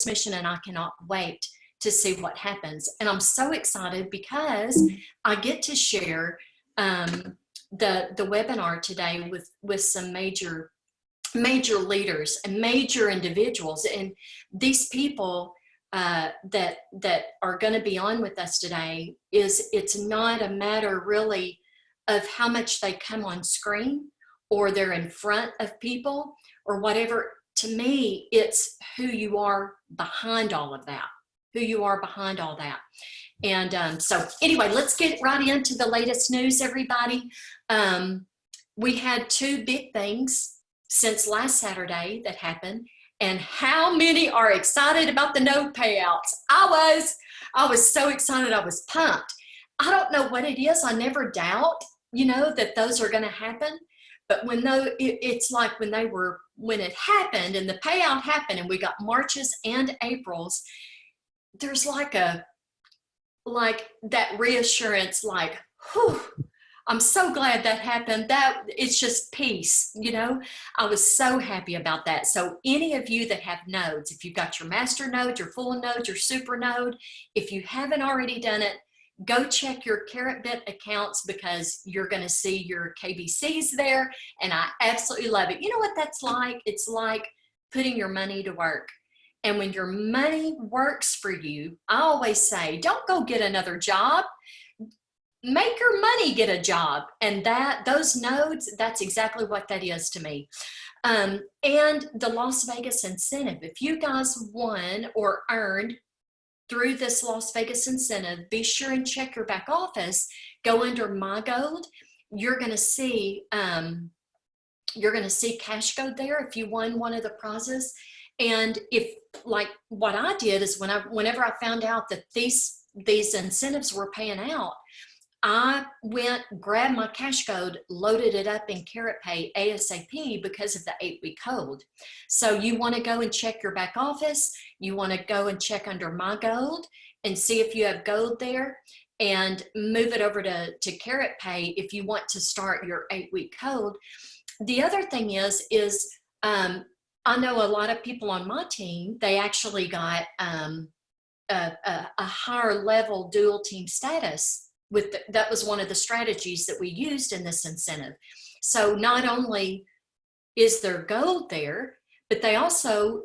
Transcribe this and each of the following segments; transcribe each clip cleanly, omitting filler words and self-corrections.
mission, and I cannot wait to see what happens. And I'm so excited because I get to share the webinar today with some major leaders and major individuals, and these people that are going to be on with us today. It's not a matter really of how much they come on screen or they're in front of people or whatever. To me, it's who you are behind all of that, And so anyway, let's get right into the latest news, everybody. We had two big things since last Saturday that happened. And how many are excited about the node payouts? I was so excited. I was pumped. I don't know what it is. I never doubt, that those are going to happen. But it's like when it happened and the payout happened and we got Marches and Aprils, there's like that reassurance, like, whew, I'm so glad that happened. That it's just peace, I was so happy about that. So any of you that have nodes, if you've got your master node, your full node, your super node, if you haven't already done it, go check your CaratBit accounts because you're going to see your KBCs there. And I absolutely love it. You know what that's like? It's like putting your money to work. And when your money works for you, I always say, don't go get another job. Make your money get a job. And those nodes, that's exactly what that is to me. And the Las Vegas incentive, if you guys won or earned through this Las Vegas incentive, be sure and check your back office. Go under My Gold. You're going to see cash code there if you won one of the prizes. And if, like what I did is whenever I found out that these incentives were paying out, I went, grabbed my cash code, loaded it up in CaratPay ASAP because of the 8-week hold. So you want to go and check your back office. You want to go and check under My Gold and see if you have gold there, and move it over to CaratPay if you want to start your 8-week hold. The other thing is I know a lot of people on my team, they actually got a higher level dual team status. That was one of the strategies that we used in this incentive. So not only is there gold there, but they also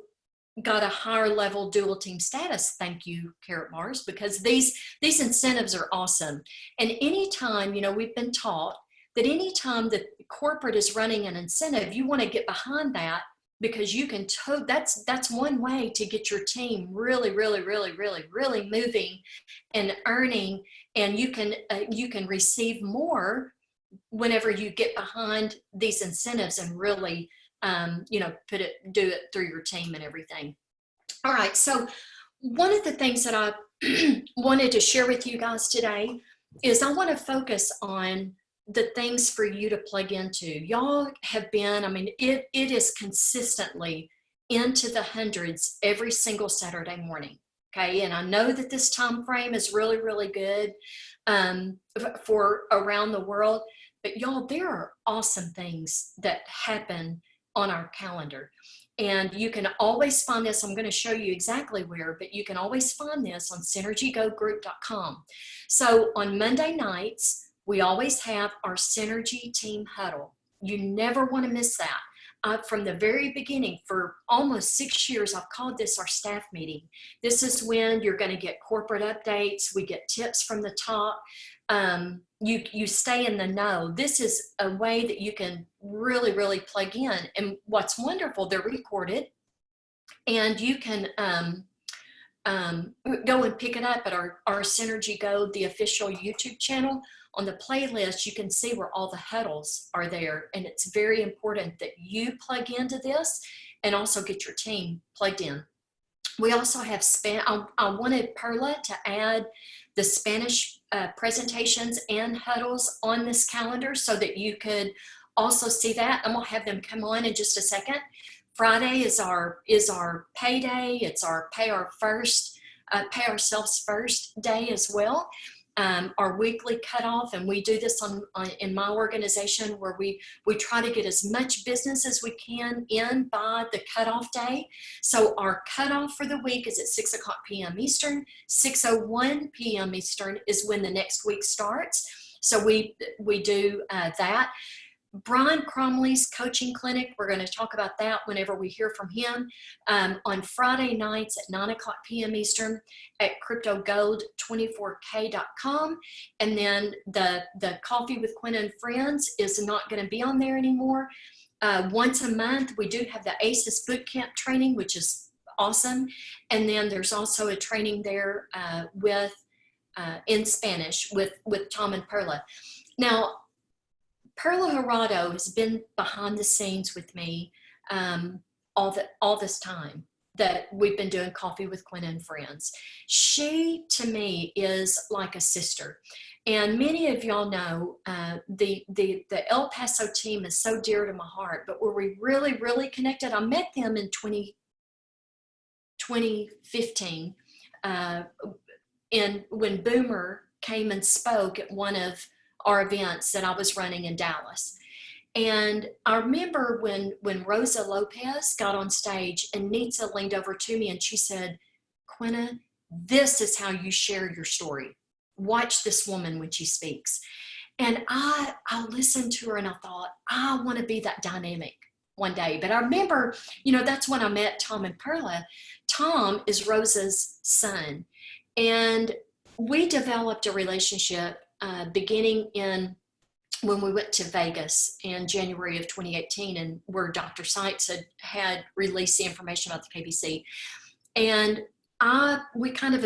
got a higher level dual team status. Thank you, Carat Bars, because these incentives are awesome. And anytime, we've been taught that anytime that corporate is running an incentive, you want to get behind that, because you can that's one way to get your team really moving and earning, and you can receive more whenever you get behind these incentives and really do it through your team and everything. All right, so one of the things that I wanted to share with you guys today is I want to focus on the things for you to plug into. Y'all have been, it is consistently into the hundreds every single Saturday morning. Okay, and I know that this time frame is really good for around the world, but y'all, there are awesome things that happen on our calendar. And you can always find this, I'm going to show you exactly where, but you can always find this on synergygogroup.com. So on Monday nights, we always have our Synergy Team Huddle. You never want to miss that. From the very beginning, for almost 6 years, I've called this our staff meeting. This is when you're going to get corporate updates. We get tips from the top. You stay in the know. This is a way that you can really plug in. And what's wonderful, they're recorded, and you can go and pick it up at our Synergy Go, the official YouTube channel. On the playlist, you can see where all the huddles are there, and it's very important that you plug into this and also get your team plugged in. We also have I wanted Perla to add the Spanish presentations and huddles on this calendar so that you could also see that. I'm gonna have them come on in just a second. Friday is our payday. It's our pay ourselves first day as well. our weekly cutoff, and we do this in my organization, where we try to get as much business as we can in by the cutoff day. So our cutoff for the week is at 6 o'clock p.m. Eastern. 6:01 p.m. Eastern is when the next week starts. So we do that. Brian Cromley's coaching clinic, we're going to talk about that whenever we hear from him, on Friday nights at 9 o'clock p.m. Eastern at cryptogold24k.com. And then the Coffee with Quenna and Friends is not going to be on there anymore. Once a month, we do have the ACES Bootcamp training, which is awesome. And then there's also a training there in Spanish with Tom and Perla. Now, Perla Jurado has been behind the scenes with me all this time that we've been doing Coffee with Quenna and Friends. She, to me, is like a sister. And many of y'all know the El Paso team is so dear to my heart, but where we really, really connected, I met them in 2015 and when Boomer came and spoke at one of our events that I was running in Dallas. And I remember when Rosa Lopez got on stage and Nitsa leaned over to me and she said, "Quenna, this is how you share your story. Watch this woman when she speaks." And I listened to her and I thought, I want to be that dynamic one day. But I remember, that's when I met Tom and Perla. Tom is Rosa's son. And we developed a relationship beginning when we went to Vegas in January of 2018, and where Dr. Seitz had released the information about the KBC. And we kind of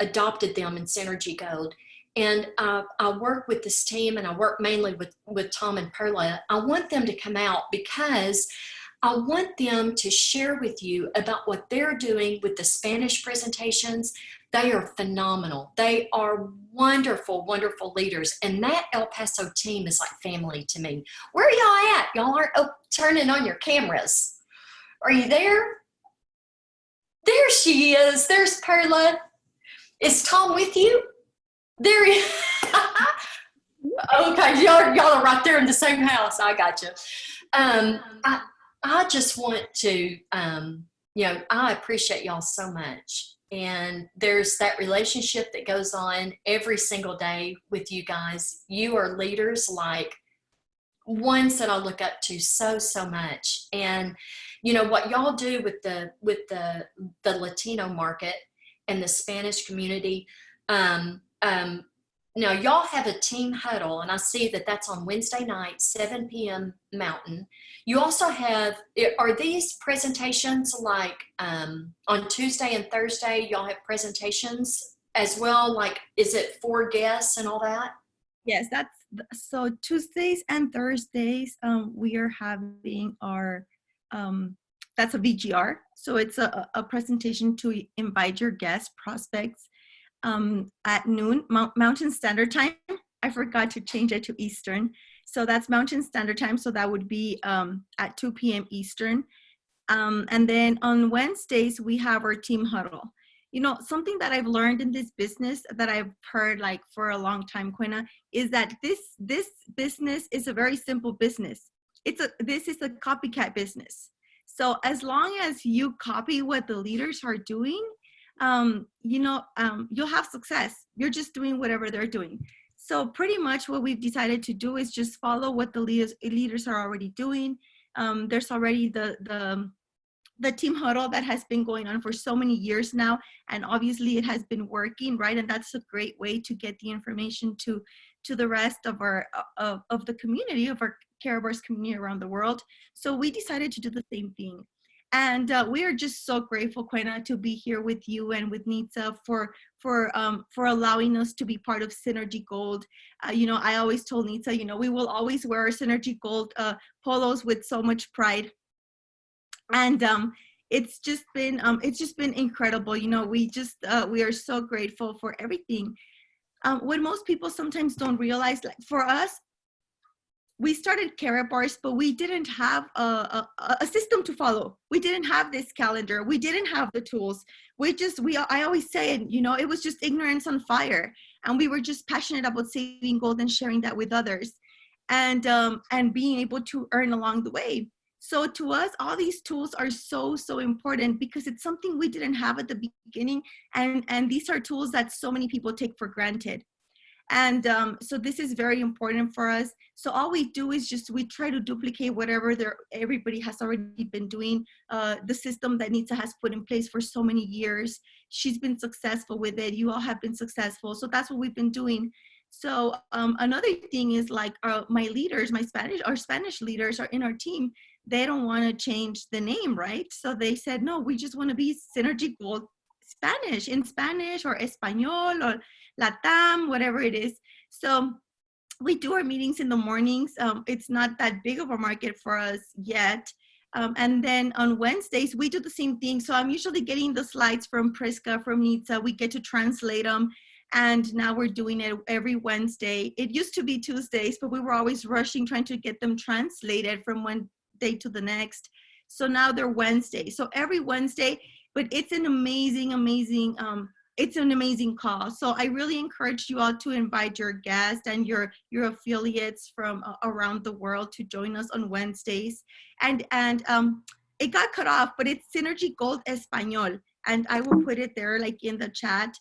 adopted them in Synergy Gold. And I work with this team, and I work mainly with Tom and Perla. I want them to come out because I want them to share with you about what they're doing with the Spanish presentations. They are phenomenal. They are wonderful, wonderful leaders. And that El Paso team is like family to me. Where are y'all at? Y'all aren't turning on your cameras. Are you there? There she is. There's Perla. Is Tom with you? There he is. Okay, y'all are right there in the same house. I got you. I just want to, I appreciate y'all so much. And there's that relationship that goes on every single day with you guys. You are leaders, like ones that I look up to so, so much. And, what y'all do with the Latino market and the Spanish community. Now, y'all have a team huddle, and I see that that's on Wednesday night, 7 p.m. Mountain. You also have, are these presentations like on Tuesday and Thursday, y'all have presentations as well? Like, is it for guests and all that? Yes, so Tuesdays and Thursdays, we are having our, that's a VGR. So it's a presentation to invite your guests, prospects, at noon, Mountain Standard Time. I forgot to change it to Eastern. So that's Mountain Standard Time. So that would be at 2 p.m. Eastern. And then on Wednesdays, we have our team huddle. Something that I've learned in this business that I've heard like for a long time, Quenna, is that this business is a very simple business. This is a copycat business. So as long as you copy what the leaders are doing, you'll have success. You're just doing whatever they're doing. So pretty much what we've decided to do is just follow what the leaders are already doing. There's already the team huddle that has been going on for so many years now, and obviously it has been working, right? And that's a great way to get the information to the rest of our of the community, of our Care Bears community around the world. So we decided to do the same thing. And we are just so grateful, Quenna, to be here with you and with Nitsa for allowing us to be part of Synergy Gold. I always told Nitsa, we will always wear our Synergy Gold polos with so much pride. And it's just been incredible. We are so grateful for everything. What most people sometimes don't realize, like for us, we started carrot bars, but we didn't have a system to follow. We didn't have this calendar. We didn't have the tools. I always say, and you know, it was just ignorance on fire. And we were just passionate about saving gold and sharing that with others, and being able to earn along the way. So to us, all these tools are so, so important because it's something we didn't have at the beginning. And these are tools that so many people take for granted. And so this is very important for us. So all we do is we try to duplicate whatever everybody has already been doing. The system that Nitsa has put in place for so many years, she's been successful with it. You all have been successful. So that's what we've been doing. So another thing is like my leaders, our Spanish leaders are in our team. They don't want to change the name, right? So they said, no, we just want to be Synergy Gold Spanish, in Spanish or Espanol or Latam, whatever it is. So we do our meetings in the mornings. It's not that big of a market for us yet. And then on Wednesdays, we do the same thing. So I'm usually getting the slides from Priska, from Nitsa. We get to translate them. And now we're doing it every Wednesday. It used to be Tuesdays, but we were always rushing, trying to get them translated from one day to the next. So now they're Wednesdays. So every Wednesday, but it's an amazing, it's an amazing call. So I really encourage you all to invite your guests and your affiliates from around the world to join us on Wednesdays. And it got cut off, but it's Synergy Gold Espanol. And I will put it there like in the chat.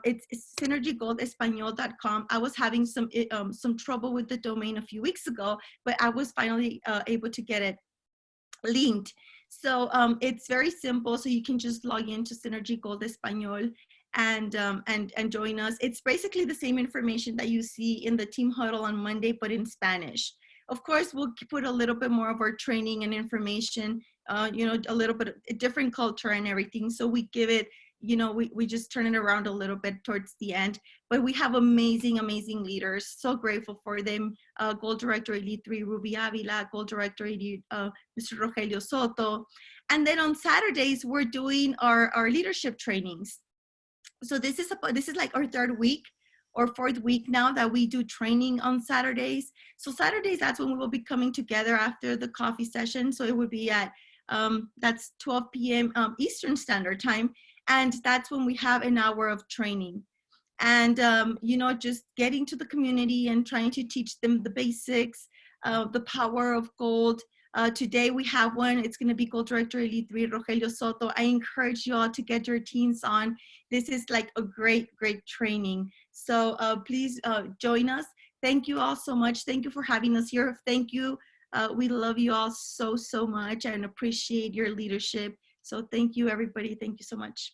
It's synergygoldespanol.com. I was having some trouble with the domain a few weeks ago, but I was finally able to get it linked. So it's very simple. So you can just log into Synergy Gold Espanol and join us. It's basically the same information that you see in the team huddle on Monday, but in Spanish. Of course, we'll put a little bit more of our training and information, you know, a little bit of a different culture and everything. So we give it, you know, we just turn it around a little bit towards the end. But we have amazing leaders. So grateful for them. Gold Director Elite 3, Ruby Avila, Gold Director Elite, Mr. Rogelio Soto. And then on Saturdays, we're doing our leadership trainings. So this is like our third week or fourth week now that we do training on Saturdays. So Saturdays, that's when we will be coming together after the coffee session. So it would be at, that's 12 p.m. Eastern Standard Time. And that's when we have an hour of training. And, you know, just getting to the community and trying to teach them the basics, the power of gold. Today we have one. It's going to be Gold Director Elite 3, Rogelio Soto. I encourage you all to get your teams on. This is like a great training. So please join us. Thank you all so much. Thank you for having us here. Thank you. We love you all so much and appreciate your leadership. So thank you, everybody. Thank you so much.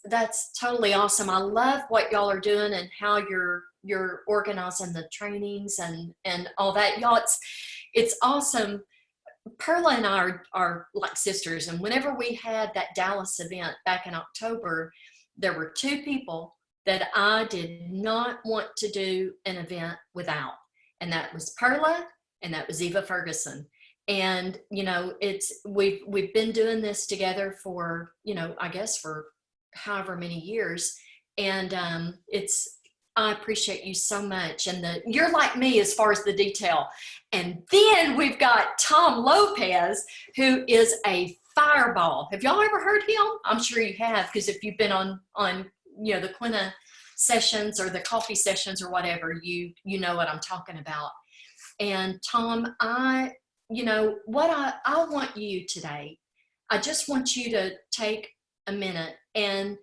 That's totally awesome. I love what y'all are doing and how you're organizing the trainings and all that. Y'all, it's awesome. Perla and I are like sisters, and whenever we had that Dallas event back in October, there were two people that I did not want to do an event without, and that was Perla and that was Eva Ferguson. And you know, we've been doing this together for, you know, I guess for however many years, and I appreciate you so much. And you're like me as far as the detail. And then we've got Tom Lopez, who is a fireball. Have y'all ever heard him? I'm sure you have, because if you've been on you know, the Quenna sessions or the coffee sessions or whatever, you know what I'm talking about. And Tom, you know what I want you today, I just want you to take a minute and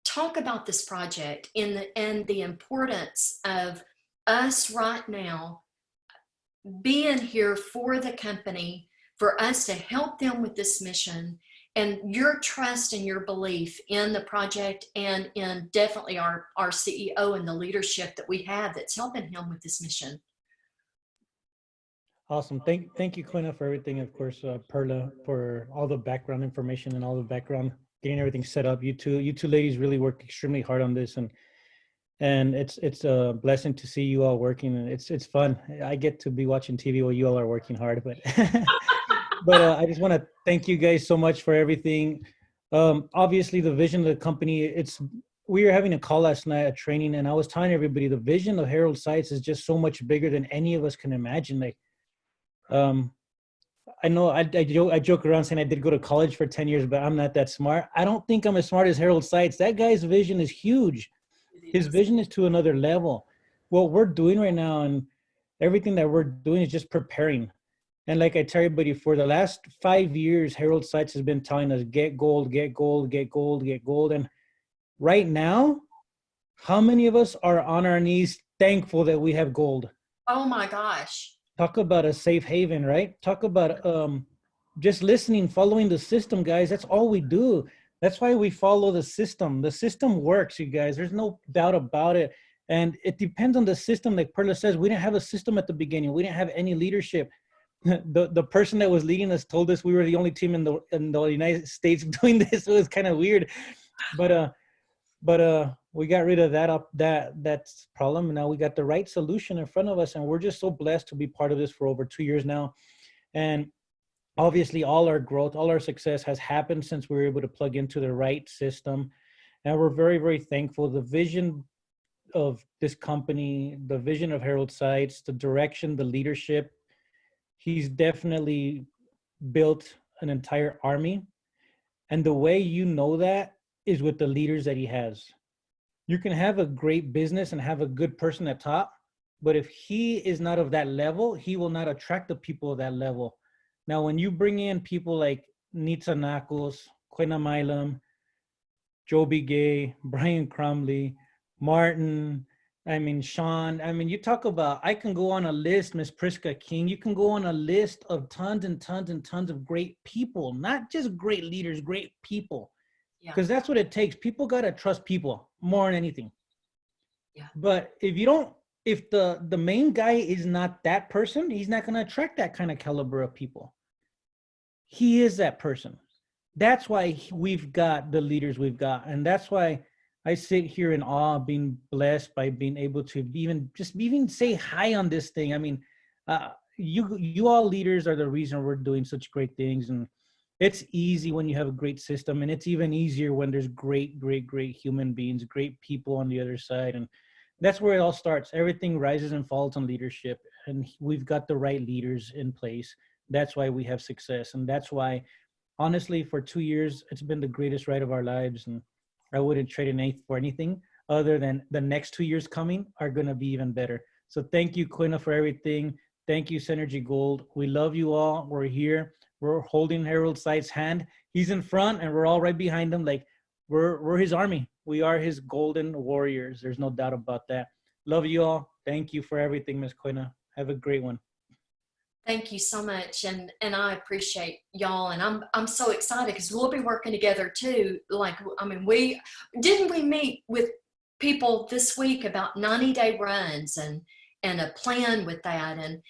talk about this project and the importance of us right now being here for the company, for us to help them with this mission, and your trust and your belief in the project and in definitely our CEO and the leadership that we have that's helping him with this mission. Awesome. Thank you, Quenna, for everything. Of course, Perla, for all the background information and all the background, getting everything set up. You two ladies really worked extremely hard on this, and it's a blessing to see you all working. And it's fun. I get to be watching TV while you all are working hard, but but I just want to thank you guys so much for everything. Obviously, the vision of the company, it's we were having a call last night at training, and I was telling everybody the vision of Herald Sites is just so much bigger than any of us can imagine. Like, I know I joke around saying I did go to college for 10 years, but I'm not that smart. I don't think I'm as smart as Harold Sites. That guy's vision is huge. His vision is to another level. What we're doing right now and everything that we're doing is just preparing. And like I tell everybody, for the last 5 years, Harold Sites has been telling us, get gold, get gold, get gold, get gold. And right now, how many of us are on our knees thankful that we have gold? Oh my gosh. Talk about a safe haven, right? Talk about just listening, following the system, guys. That's all we do. That's why we follow the system. The system works, you guys. There's no doubt about it. And it depends on the system. Like Perla says, we didn't have a system at the beginning. We didn't have any leadership. The person that was leading us told us we were the only team in the United States doing this. It was kind of weird. But we got rid of that problem, and now we got the right solution in front of us, and we're just so blessed to be part of this for over 2 years now. And obviously all our growth, all our success has happened since we were able to plug into the right system, and we're very, very thankful. The vision of this company, the vision of Herald Sites, the direction, the leadership, he's definitely built an entire army, and the way you know that is with the leaders that he has. You can have a great business and have a good person at top, but if he is not of that level, he will not attract the people of that level. Now, when you bring in people like Nitsa, Nakos, Quenna, Joel Gay, Brian Cromley, Martin, Sean, you talk about, I can go on a list, Miss Priska King, you can go on a list of tons and tons and tons of great people, not just great leaders, great people. Because that's what it takes. People got to trust people more than anything. Yeah. But if the main guy is not that person, he's not going to attract that kind of caliber of people. He is that person. That's why we've got the leaders we've got. And that's why I sit here in awe, being blessed by being able to even say hi on this thing. You all leaders are the reason we're doing such great things. And it's easy when you have a great system, and it's even easier when there's great, great, great human beings, great people on the other side. And that's where it all starts. Everything rises and falls on leadership, and we've got the right leaders in place. That's why we have success. And that's why, honestly, for 2 years, it's been the greatest ride of our lives. And I wouldn't trade it for anything other than the next 2 years coming are going to be even better. So thank you, Quenna, for everything. Thank you, Synergy Gold. We love you all. We're here. We're holding Harold Sites' hand. He's in front, and we're all right behind him. Like we're his army. We are his golden warriors. There's no doubt about that. Love you all. Thank you for everything, Miss Quenna. Have a great one. Thank you so much, and I appreciate y'all, and I'm so excited because we'll be working together too. We meet with people this week about 90-day runs and a plan with that, and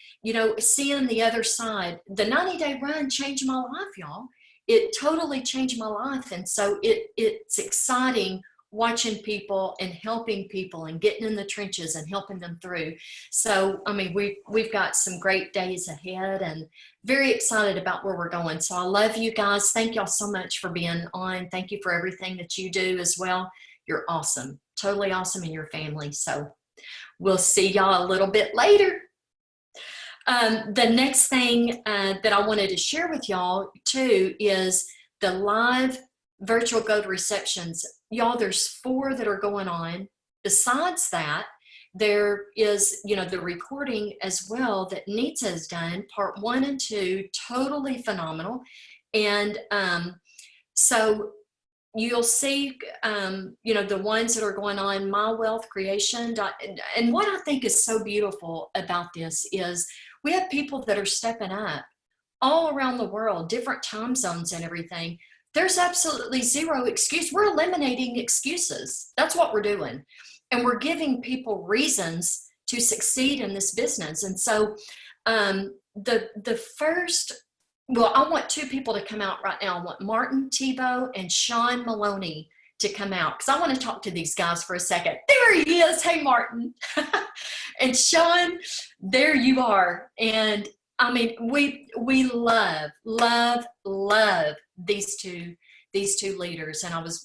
seeing the other side. The 90-day run changed my life, y'all. It totally changed my life, and so it's exciting watching people and helping people and getting in the trenches and helping them through. So we've got some great days ahead, and very excited about where we're going. So I love you guys. Thank y'all so much for being on. Thank you for everything that you do as well. You're awesome, totally awesome, in your family. So we'll see y'all a little bit later. The next thing that I wanted to share with y'all too is the live virtual gold receptions. Y'all, there's 4 that are going on. Besides that, there is, the recording as well that Nitsa has done, part 1 and 2, totally phenomenal. And so you'll see, the ones that are going on My Wealth Creation. And what I think is so beautiful about this is we have people that are stepping up all around the world, different time zones and everything. There's absolutely zero excuse. We're eliminating excuses. That's what we're doing. And we're giving people reasons to succeed in this business. And so the first, I want 2 people to come out right now. I want Martin Thibeault and Sean Moloney to come out, because I want to talk to these guys for a second. There he is. Hey, Martin. And Sean, there you are. And we love these two leaders. And I was,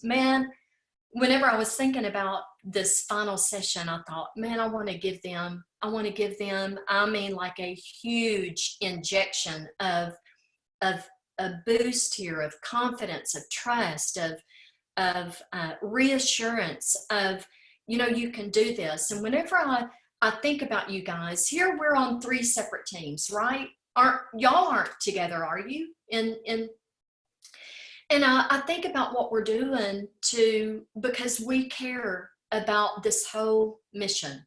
whenever I was thinking about this final session, I thought, man, I want to give them, I mean, like a huge injection of a boost here of confidence, of trust, of reassurance of, you can do this. And whenever I think about you guys, here we're on 3 separate teams, right? Y'all aren't together, are you? And I think about what we're doing because we care about this whole mission.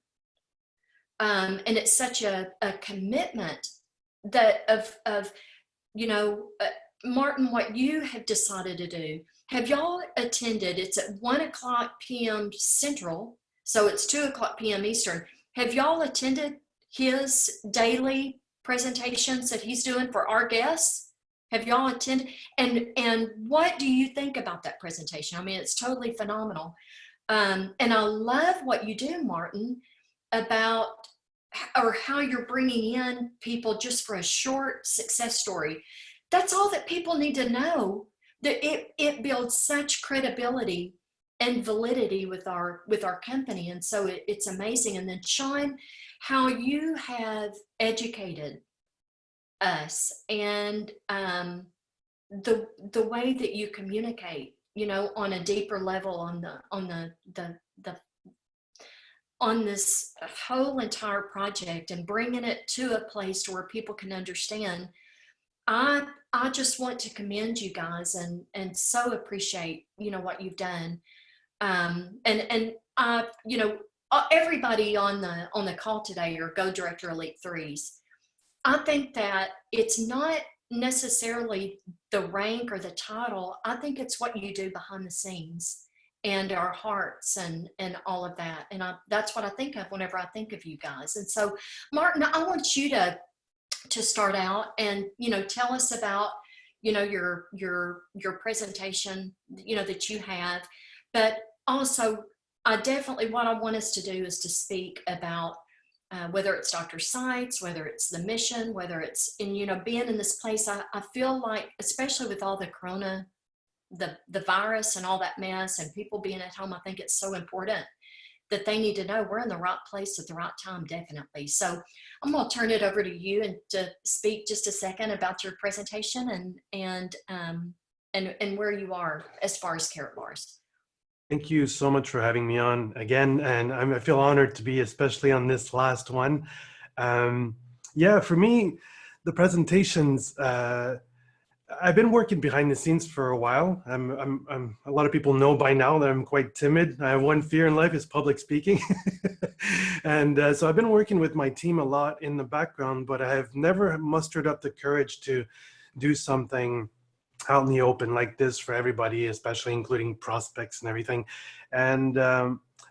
And it's such a commitment that of Martin, what you have decided to do. Have y'all attended? It's at 1:00 p.m. Central, so it's 2:00 p.m. Eastern. Have y'all attended his daily presentations that he's doing for our guests? Have y'all attended? And what do you think about that presentation? I mean, it's totally phenomenal. And I love what you do, Martin, about how you're bringing in people just for a short success story. That's all that people need to know. That it builds such credibility and validity with our company, and so it's amazing. And then Sean, how you have educated us, and the way that you communicate, on a deeper level on this whole entire project, and bringing it to a place to where people can understand. I just want to commend you guys and so appreciate, what you've done. Everybody on the call today are Go Director Elite 3s. I think that it's not necessarily the rank or the title. I think it's what you do behind the scenes and our hearts and all of that. And that's what I think of whenever I think of you guys. And so, Martin, I want you to start out and tell us about your presentation that you have, but also what I want us to do is to speak about whether it's Dr. Seitz, whether it's the mission, whether it's being in this place. I feel like, especially with all the corona, the virus and all that mess and people being at home, I think it's so important that they need to know we're in the right place at the right time, definitely. So I'm going to turn it over to you and to speak just a second about your presentation and where you are as far as Carrot Bars. Thank you so much for having me on again, and I feel honored to be especially on this last one. For me, the presentations, I've been working behind the scenes for a while. A lot of people know by now that I'm quite timid. I have one fear in life is public speaking. And so I've been working with my team a lot in the background, but I have never mustered up the courage to do something out in the open like this for everybody, especially including prospects and everything. And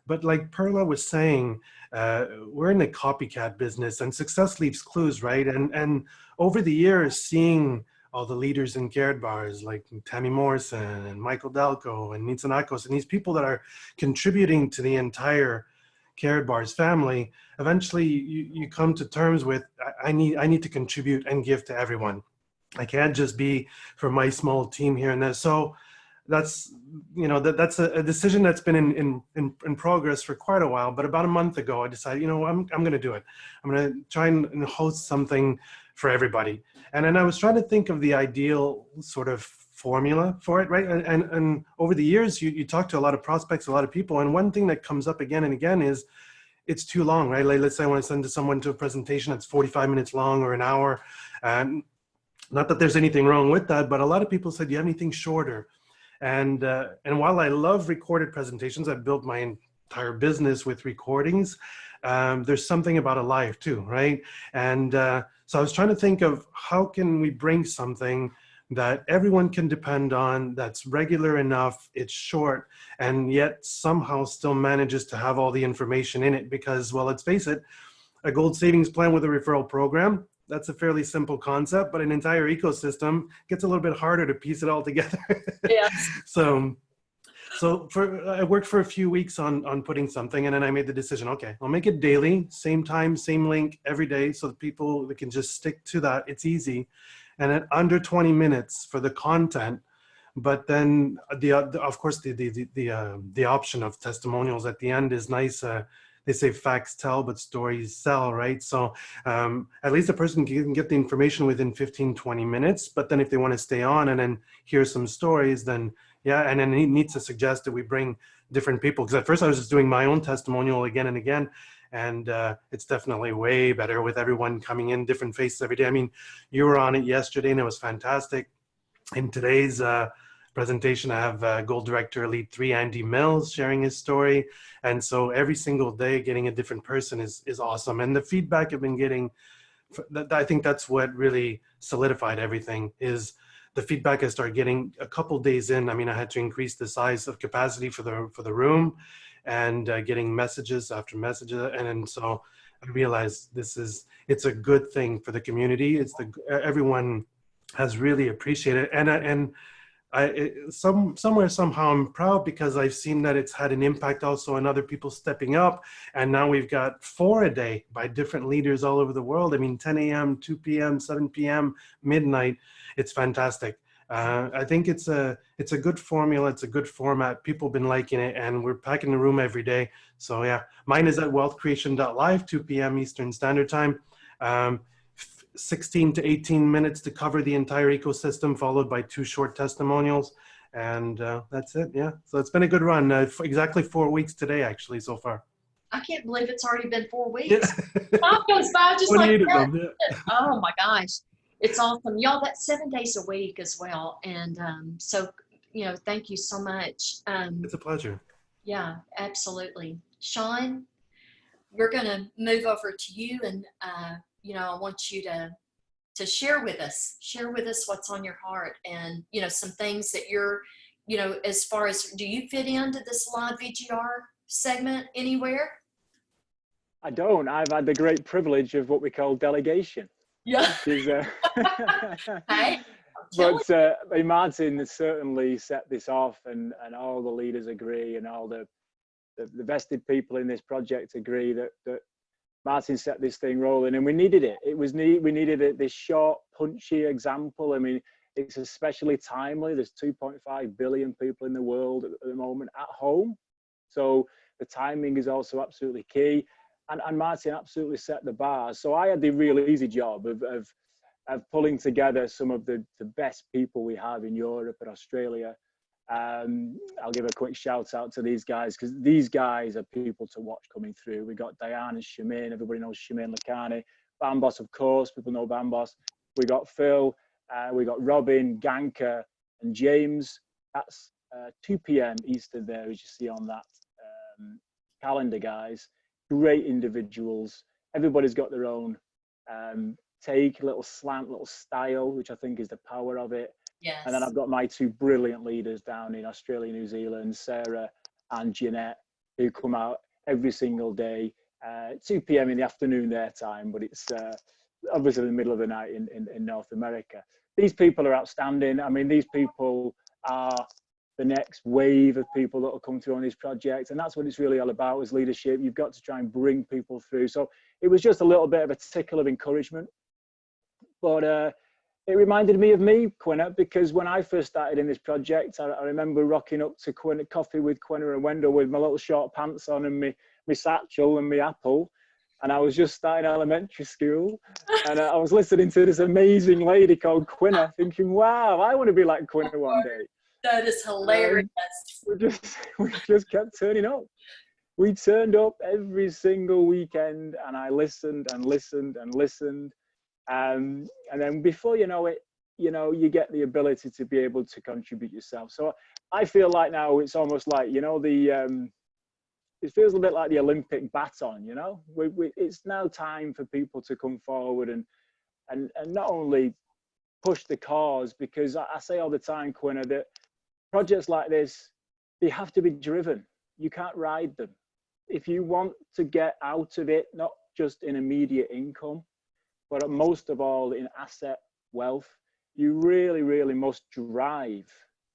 but like Perla was saying, we're in the copycat business, and success leaves clues, right? And over the years, seeing all the leaders in Carrot Bars like Tammy Morrison and Michael Dalco and Nitsa Nakos, and these people that are contributing to the entire Carrot Bars family, eventually you come to terms with, I need to contribute and give to everyone. I can't just be for my small team here and there. So that's that's a decision that's been in progress for quite a while. But about a month ago, I decided, I'm going to do it. I'm going to try and host something for everybody. And then I was trying to think of the ideal sort of formula for it, right? And over the years, you talk to a lot of prospects, a lot of people, and one thing that comes up again and again is it's too long, right? Like, let's say I want to send someone to a presentation that's 45 minutes long or an hour. Not that there's anything wrong with that, but a lot of people said, do you have anything shorter? And while I love recorded presentations, I've built my entire business with recordings. There's something about a live too, right? And so I was trying to think of how can we bring something that everyone can depend on, that's regular enough, it's short, and yet somehow still manages to have all the information in it. Because, well, let's face it, a gold savings plan with a referral program, that's a fairly simple concept, but an entire ecosystem gets a little bit harder to piece it all together. Yes. So I worked for a few weeks on putting something, and then I made the decision, okay, I'll make it daily, same time, same link every day, so that people can just stick to that. It's easy. And at under 20 minutes for the content, But then of course the option of testimonials at the end is nice. They say facts tell, but stories sell, right? So at least a person can get the information within 15-20 minutes. But then if they want to stay on and then hear some stories, then yeah. And then he needs to suggest that we bring different people, because at first I was just doing my own testimonial again and again. And it's definitely way better with everyone coming in, different faces every day. I mean, you were on it yesterday and it was fantastic. In today's presentation, I have Gold Director Elite 3, Andy Mills, sharing his story. And so every single day getting a different person is awesome. And the feedback I've been getting, I think that's what really solidified everything, is the feedback I started getting a couple days in. I mean, I had to increase the size of capacity for the room, and getting messages after messages. And then so I realized it's a good thing for the community. Everyone has really appreciated it. Somewhere, somehow I'm proud, because I've seen that it's had an impact also on other people stepping up. And now we've got 4 a day by different leaders all over the world. I mean, 10 a.m., 2 p.m., 7 p.m., midnight. It's fantastic. I think it's a good formula. It's a good format. People have been liking it, and we're packing the room every day. So yeah, mine is at wealthcreation.live, 2 p.m. Eastern Standard Time. 16 to 18 minutes to cover the entire ecosystem, followed by 2 short testimonials. And that's it. Yeah. So it's been a good run. Exactly 4 weeks today, actually, so far. I can't believe it's already been 4 weeks. Yeah. Time goes by just like 28 of that. them, yeah. Oh my gosh. It's awesome. Y'all, that's 7 days a week as well. And so, thank you so much. It's a pleasure. Yeah, absolutely. Sean, we're going to move over to you, and I want you to share with us what's on your heart, and some things that you're, as far as, do you fit into this live VGR segment anywhere? I don't. I've had the great privilege of what we call delegation. Yeah. Hey, but Martin certainly set this off, and all the leaders agree, and all the vested people in this project agree that Martin set this thing rolling, and we needed it. We needed it, this short, punchy example. I mean, it's especially timely. There's 2.5 billion people in the world at the moment at home. So the timing is also absolutely key. And Martin absolutely set the bar. So I had the really easy job of pulling together some of the best people we have in Europe and Australia. I'll give a quick shout out to these guys, because these guys are people to watch coming through. We got Diane and Shamin. Everybody knows Shamin Lakhani. Bambos, of course, people know Bambos. We got Phil, we got Robin, Ganka, and James. That's 2 p.m. Eastern there, as you see on that calendar, guys. Great individuals. Everybody's got their own take, little slant, little style, which I think is the power of it. yes. And then I've got my 2 brilliant leaders down in Australia, New Zealand, Sarah and Jeanette, who come out every single day, 2 p.m. in the afternoon their time, but it's obviously in the middle of the night in North America. These people are outstanding. I mean, these people are the next wave of people that will come through on this project, and that's what it's really all about, is leadership. You've got to try and bring people through. So it was just a little bit of a tickle of encouragement, but it reminded me of me, Quenna, because when I first started in this project, I remember rocking up to coffee with Quenna and Wendell with my little short pants on and my satchel and my apple, and I was just starting elementary school, and I was listening to this amazing lady called Quenna, thinking, wow, I want to be like Quenna one day. That is hilarious. We just kept turning up. We turned up every single weekend, and I listened and listened and listened. And then before you know it, you get the ability to be able to contribute yourself. So I feel like now it's almost like, it feels a bit like the Olympic baton, it's now time for people to come forward and not only push the cause, because I say all the time, Quenna, that projects like this, they have to be driven. You can't ride them. If you want to get out of it, not just in immediate income, but most of all in asset wealth, you really, really must drive,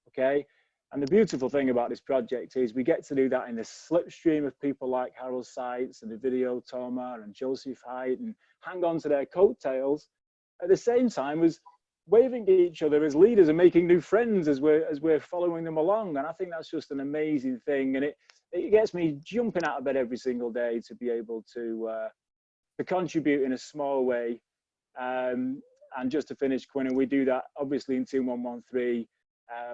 okay? And the beautiful thing about this project is we get to do that in the slipstream of people like Harold Seitz and Thibeault Thomas and Joseph Haidt, and hang on to their coattails at the same time as waving at each other as leaders and making new friends as we're following them along. And I think that's just an amazing thing. And it gets me jumping out of bed every single day to be able to contribute in a small way. And just to finish, Quenna, we do that obviously in Team 113.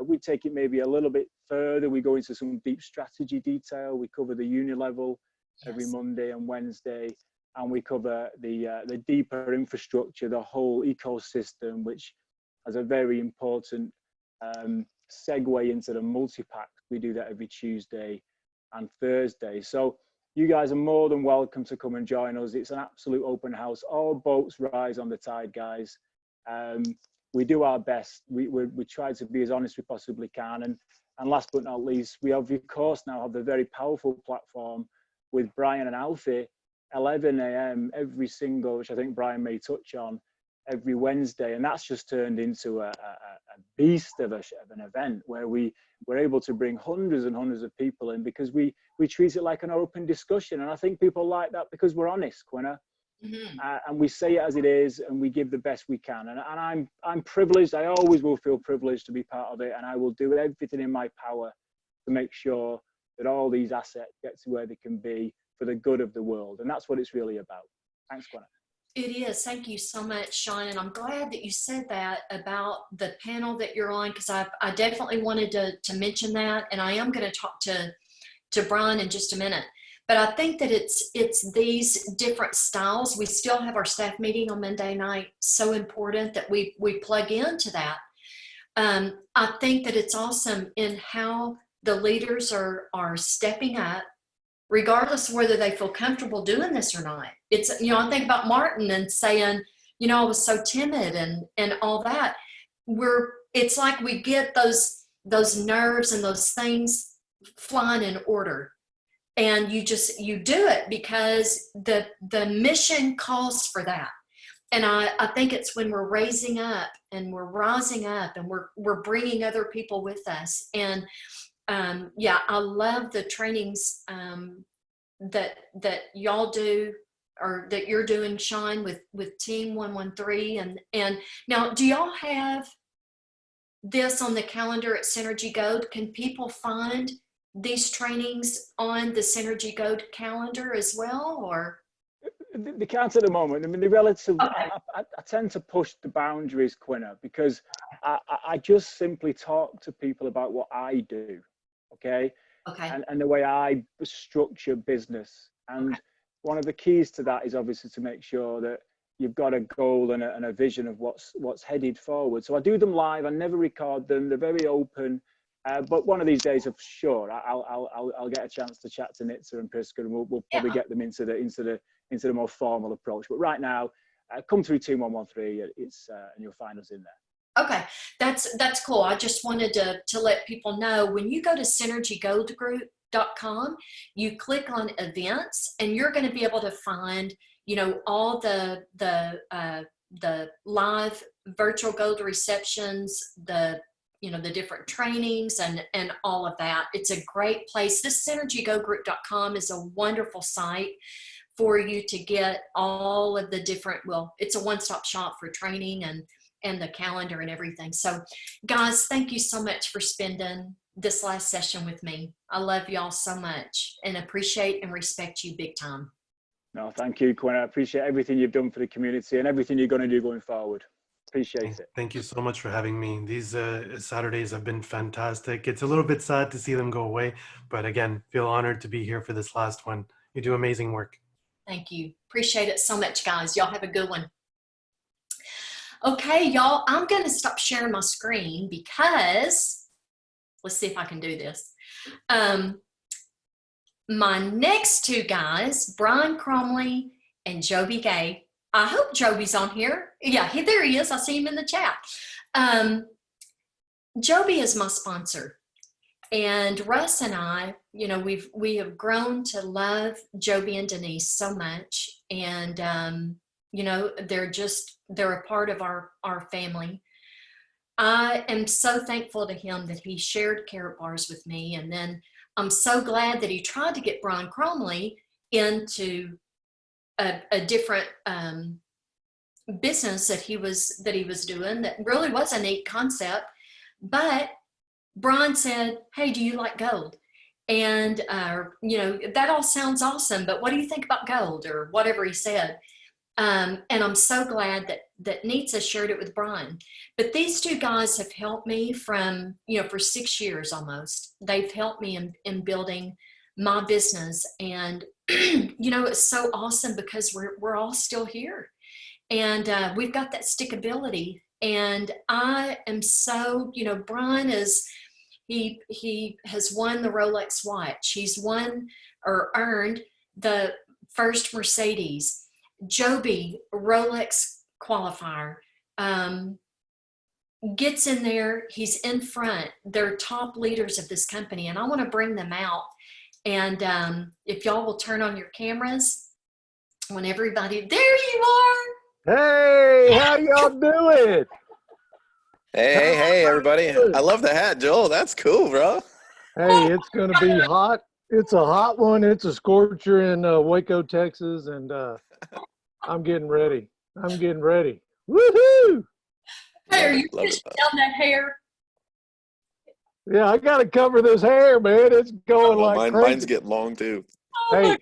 We take it maybe a little bit further. We go into some deep strategy detail. We cover the uni level every Monday and Wednesday, and we cover the deeper infrastructure, the whole ecosystem, which has a very important segue into the multi-pack. We do that every Tuesday and Thursday. So you guys are more than welcome to come and join us. It's an absolute open house. All boats rise on the tide, guys. We do our best. We try to be as honest as we possibly can. And last but not least, we of course now have the very powerful platform with Brian and Alfie, 11 a.m. every single, which I think Brian may touch on, every Wednesday. And that's just turned into a beast of an event where we're able to bring hundreds and hundreds of people in, because we treat it like an open discussion. And I think people like that because we're honest, Quenna. And we say it as it is, and we give the best we can. And I'm privileged. I always will feel privileged to be part of it, and I will do everything in my power to make sure that all these assets get to where they can be for the good of the world. And that's what it's really about. Thanks, Quenna. It is. Thank you so much, Sean. And I'm glad that you said that about the panel that you're on, because I definitely wanted to mention that, and I am going to talk to Brian in just a minute. But I think that it's these different styles. We still have our staff meeting on Monday night. So important that we plug into that. I think that it's awesome in how the leaders are stepping up, regardless of whether they feel comfortable doing this or not. It's, I think about Martin and saying, I was so timid and all that. It's like we get those nerves and those things flying in order. And you do it because the mission calls for that. And I think it's when we're raising up and we're rising up and we're bringing other people with us. And I love the trainings that y'all do, or that you're doing, Sean, with Team 113. And now, do y'all have this on the calendar at Synergy Gold? Can people find these trainings on the Synergy Gold calendar as well, or? They can't at the moment. I mean, the relative, Okay. I tend to push the boundaries, Quenna, because I just simply talk to people about what I do, okay? Okay. And the way I structure business. And one of the keys to that is obviously to make sure that you've got a goal and a vision of what's headed forward. So I do them live. I never record them. They're very open. But one of these days, for sure, I'll get a chance to chat to Nitsa and Priska, and we'll probably get them into the more formal approach. But right now, come through Team 113. And you'll find us in there. Okay, that's cool. I just wanted to let people know, when you go to synergygoldgroup.com, you click on events, and you're going to be able to find, all the live virtual gold receptions, the different trainings and all of that. It's a great place. This synergygoldgroup.com is a wonderful site for you to get all of the different, it's a one-stop shop for training and the calendar and everything. So guys, thank you so much for spending this last session with me. I love y'all so much and appreciate and respect you big time. No, thank you, Quenna. I appreciate everything you've done for the community and everything you're going to do going forward. Appreciate it. Thank you so much for having me. These Saturdays have been fantastic. It's a little bit sad to see them go away, but again, feel honored to be here for this last one. You do amazing work. Thank you. Appreciate it so much, guys. Y'all have a good one. Okay, y'all, I'm going to stop sharing my screen because, let's see if I can do this. My next two guys, Brian Cromley and Joel Gay. I hope Joby's on here. Yeah, there he is. I see him in the chat. Joby is my sponsor. And Russ and I, we have grown to love Joby and Denise so much. And, they're a part of our family. I am so thankful to him that he shared Carrot Bars with me. And then I'm so glad that he tried to get Brian Cromley into a different business that he was doing that really was a neat concept. But Brian said, "Hey, do you like gold?" And that all sounds awesome, but what do you think about gold, or whatever he said. And I'm so glad that Nitsa shared it with Brian. But these two guys have helped me for 6 years almost. They've helped me in building my business, and it's so awesome because we're all still here, and we've got that stickability. And I am so, Brian is, he has won the Rolex watch. He's won or earned the first Mercedes. Joby, Rolex qualifier, gets in there. He's in front. They're top leaders of this company, and I want to bring them out. And if y'all will turn on your cameras, when everybody, there you are. Hey, how y'all doing? Hey, everybody. I love the hat, Joel. That's cool, bro. Hey, it's going to be hot. It's a hot one. It's a scorcher in Waco, Texas, and I'm getting ready. Woohoo! Hey, are you pushing down that hair? Yeah, I got to cover this hair, man. It's going like crazy. Mine's getting long, too. Oh my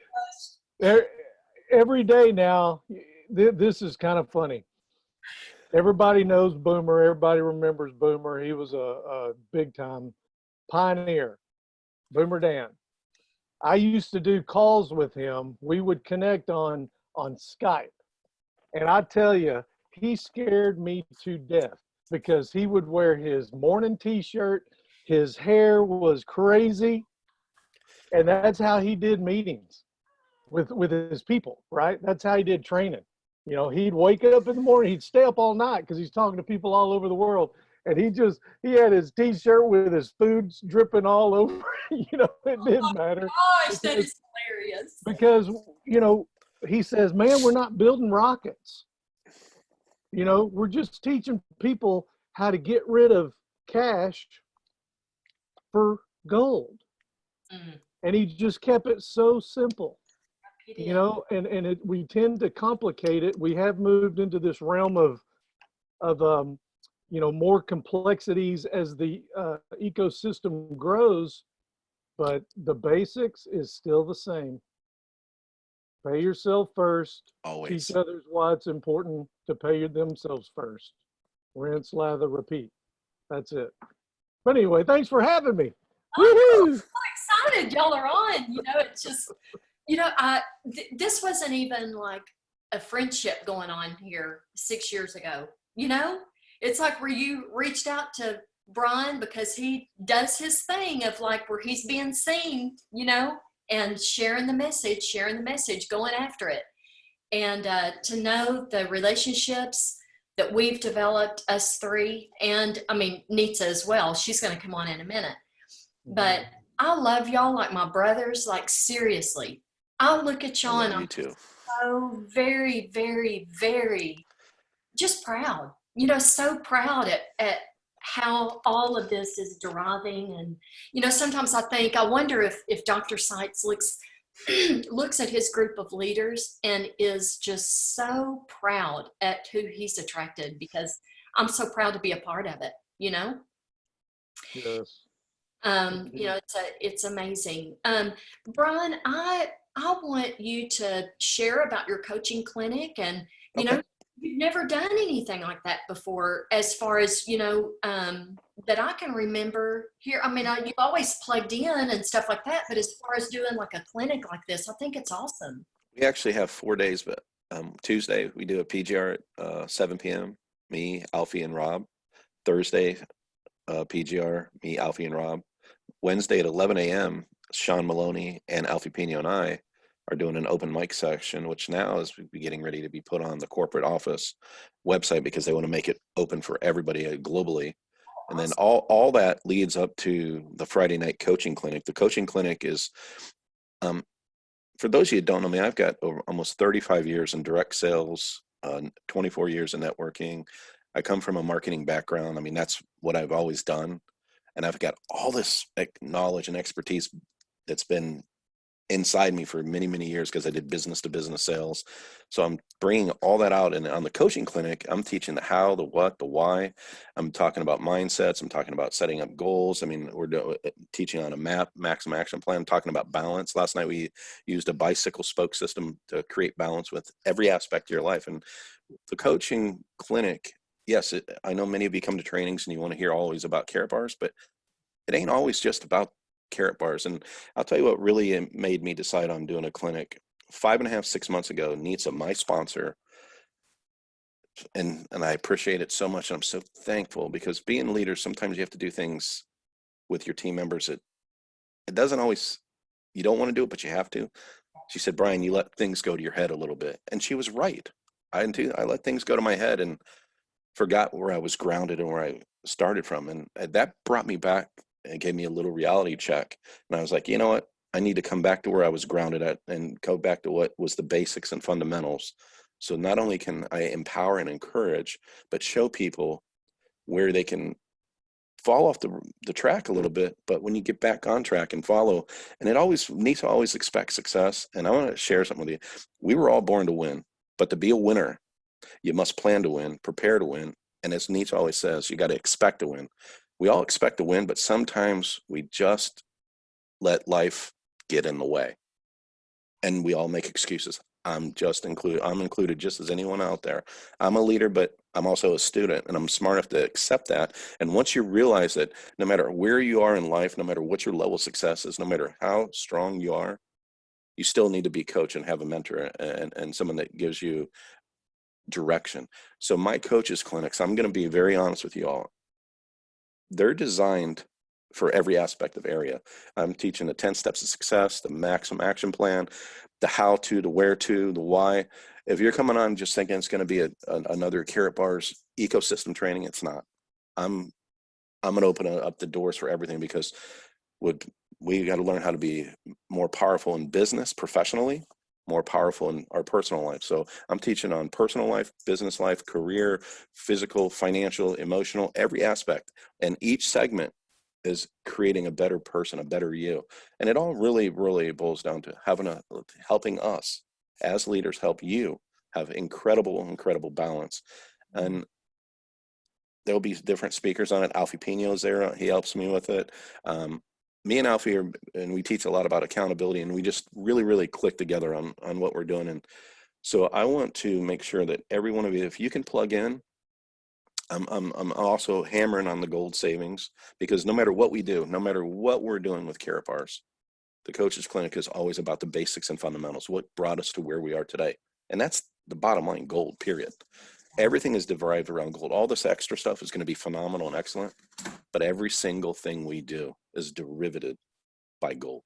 gosh. Every day now, this is kind of funny. Everybody knows Boomer. Everybody remembers Boomer. He was a big-time pioneer, Boomer Dan. I used to do calls with him. We would connect on Skype. And I tell you, he scared me to death because he would wear his morning T-shirt. His hair was crazy. And that's how he did meetings with his people, right? That's how he did training. He'd wake up in the morning, he'd stay up all night because he's talking to people all over the world. And he had his T-shirt with his food dripping all over. It didn't matter. Gosh, that is hilarious. Because, he says, man, we're not building rockets. We're just teaching people how to get rid of cash for gold. Mm. And he just kept it so simple. And we tend to complicate it. We have moved into this realm of more complexities as the ecosystem grows, but the basics is still the same. Pay yourself first. Always. Teach others why it's important to pay themselves first. Rinse, lather, repeat. That's it. But anyway, thanks for having me. Oh, I'm so excited y'all are on. It's just, this wasn't even like a friendship going on here 6 years ago. It's like where you reached out to Brian because he does his thing of like where he's being seen, and sharing the message, going after it. And to know the relationships that we've developed, us three, and Nitsa as well. She's going to come on in a minute. But I love y'all like my brothers, like seriously. I look at y'all and I'm so very, very, very just proud, so proud at how all of this is deriving. And, sometimes I wonder if Dr. Seitz looks at his group of leaders and is just so proud at who he's attracted, because I'm so proud to be a part of it, Yes. It's amazing. Brian, I want you to share about your coaching clinic, and you've never done anything like that before, as far as that I can remember here. You've always plugged in and stuff like that, but as far as doing like a clinic like this, I think it's awesome. We actually have 4 days, but Tuesday we do a PGR at 7 p.m. Me, Alfie, and Rob. Thursday, PGR, me, Alfie, and Rob. Wednesday at 11 a.m., Sean Moloney and Alfie Pino and I are doing an open mic section, which now is getting ready to be put on the corporate office website because they want to make it open for everybody globally. And then all that leads up to the Friday night coaching clinic. The coaching clinic is, for those of you who don't know me, I've got over almost 35 years in direct sales, 24 years in networking. I come from a marketing background. That's what I've always done. And I've got all this knowledge and expertise that's been inside me for many, many years because I did business to business sales. So I'm bringing all that out. And on the coaching clinic, I'm teaching the how, the what, the why. I'm talking about mindsets. I'm talking about setting up goals. I mean, we're teaching on a map, maximum action plan. I'm talking about balance. Last night, we used a bicycle spoke system to create balance with every aspect of your life. And the coaching clinic, yes, I know many of you come to trainings and you want to hear always about carrot bars, but it ain't always just about carrot bars. And I'll tell you what really made me decide on doing a clinic 5.5, 6 months ago. Nitsa, my sponsor, and I appreciate it so much. And I'm so thankful because being leaders, sometimes you have to do things with your team members that it doesn't always, you don't want to do it, but you have to. She said, Brian, you let things go to your head a little bit. And she was right. I let things go to my head and forgot where I was grounded and where I started from. And that brought me back and gave me a little reality check. And I was like, you know what? I need to come back to where I was grounded at and go back to what was the basics and fundamentals. So not only can I empower and encourage, but show people where they can fall off the track a little bit, but when you get back on track and follow, and it always needs to always expect success. And I want to share something with you. We were all born to win, but to be a winner, you must plan to win, prepare to win. And as Nietzsche always says, you got to expect to win. We all expect to win, but sometimes we just let life get in the way. And we all make excuses. I'm included just as anyone out there. I'm a leader, but I'm also a student, and I'm smart enough to accept that. And once you realize that no matter where you are in life, no matter what your level of success is, no matter how strong you are, you still need to be a coach and have a mentor and someone that gives you direction. So my coaches clinics, I'm going to be very honest with you all. They're designed for every aspect of area. I'm teaching the 10 steps of success, the maximum action plan, the how to, the where to, the why. If you're coming on just thinking it's going to be another carrot bars ecosystem training, it's not. I'm going to open up the doors for everything because we got to learn how to be more powerful in business professionally, more powerful in our personal life. So I'm teaching on personal life, business life, career, physical, financial, emotional, every aspect. And each segment is creating a better person, a better you. And it all really, really boils down to helping us as leaders help you have incredible, incredible balance. And there'll be different speakers on it. Alfie Pino's there. He helps me with it. Me and Alfie and we teach a lot about accountability, and we just really, really click together on what we're doing. And so I want to make sure that every one of you, if you can plug in, I'm also hammering on the gold savings, because no matter what we do, no matter what we're doing with carrot bars, the coaches clinic is always about the basics and fundamentals, what brought us to where we are today. And that's the bottom line, gold, period. Everything is derived around gold. All this extra stuff is going to be phenomenal and excellent, but every single thing we do is derivative by gold.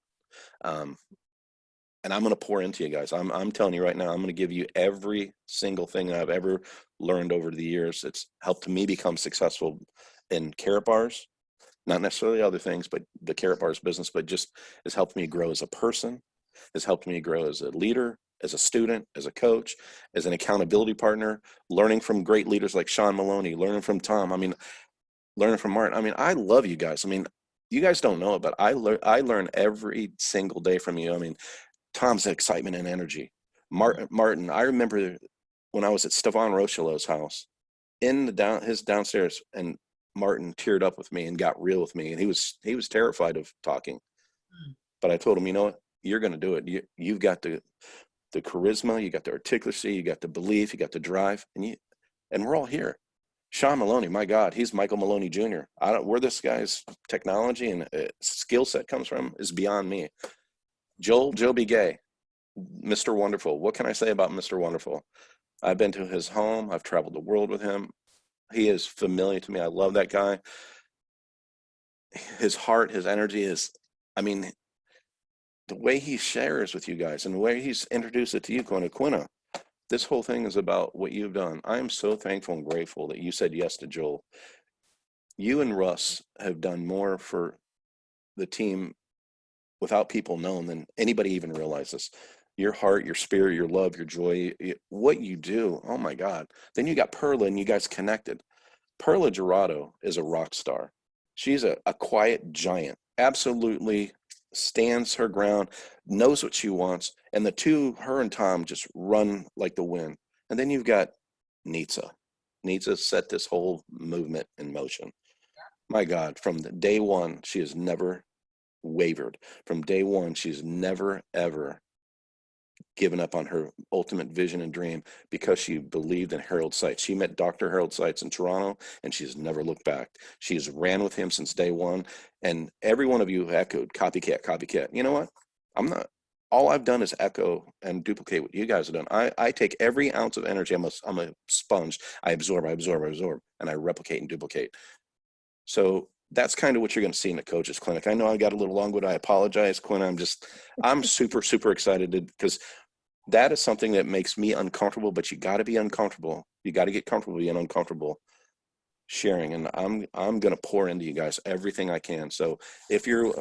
And I'm going to pour into you guys. I'm telling you right now, I'm going to give you every single thing that I've ever learned over the years. It's helped me become successful in carrot bars, not necessarily other things, but the carrot bars business, but just has helped me grow as a person, has helped me grow as a leader, as a student, as a coach, as an accountability partner, learning from great leaders like Sean Moloney, learning from Tom. I mean, learning from Martin. I mean, I love you guys. I mean, you guys don't know it, but I learn every single day from you. I mean, Tom's excitement and energy. Martin, I remember when I was at Stefan Rochelot's house in his downstairs, and Martin teared up with me and got real with me, and he was terrified of talking. But I told him, you know what, you're going to do it. You've got the charisma, you got the articulacy, you got the belief, you got the drive, and we're all here. Sean Moloney, my God, he's Michael Moloney Jr. Where this guy's technology and skill set comes from is beyond me. Joel Gay, Mr. Wonderful. What can I say about Mr. Wonderful? I've been to his home. I've traveled the world with him. He is familiar to me. I love that guy. His heart, his energy is, I mean, the way he shares with you guys and the way he's introduced it to you, Quenna, this whole thing is about what you've done. I am so thankful and grateful that you said yes to Joel. You and Russ have done more for the team without people knowing than anybody even realizes. Your heart, your spirit, your love, your joy, what you do, oh my God. Then you got Perla and you guys connected. Perla Jurado is a rock star. She's a quiet giant, absolutely stands her ground, knows what she wants, and the two, her and Tom, just run like the wind. And then you've got Nitsa. Nitsa set this whole movement in motion. My God, from the day one, she has never wavered. From day one, she's never, ever given up on her ultimate vision and dream because she believed in Harold Seitz. She met Dr. Harold Seitz in Toronto, and she's never looked back. She has ran with him since day one. And every one of you echoed copycat, copycat. You know what? All I've done is echo and duplicate what you guys have done. I take every ounce of energy. I'm a sponge. I absorb, and I replicate and duplicate. So that's kind of what you're going to see in the coaches clinic. I know I got a little long, but I apologize, Quinn. I'm super, super excited because that is something that makes me uncomfortable, but you got to be uncomfortable. You got to get comfortable being uncomfortable sharing. And I'm going to pour into you guys everything I can. So if you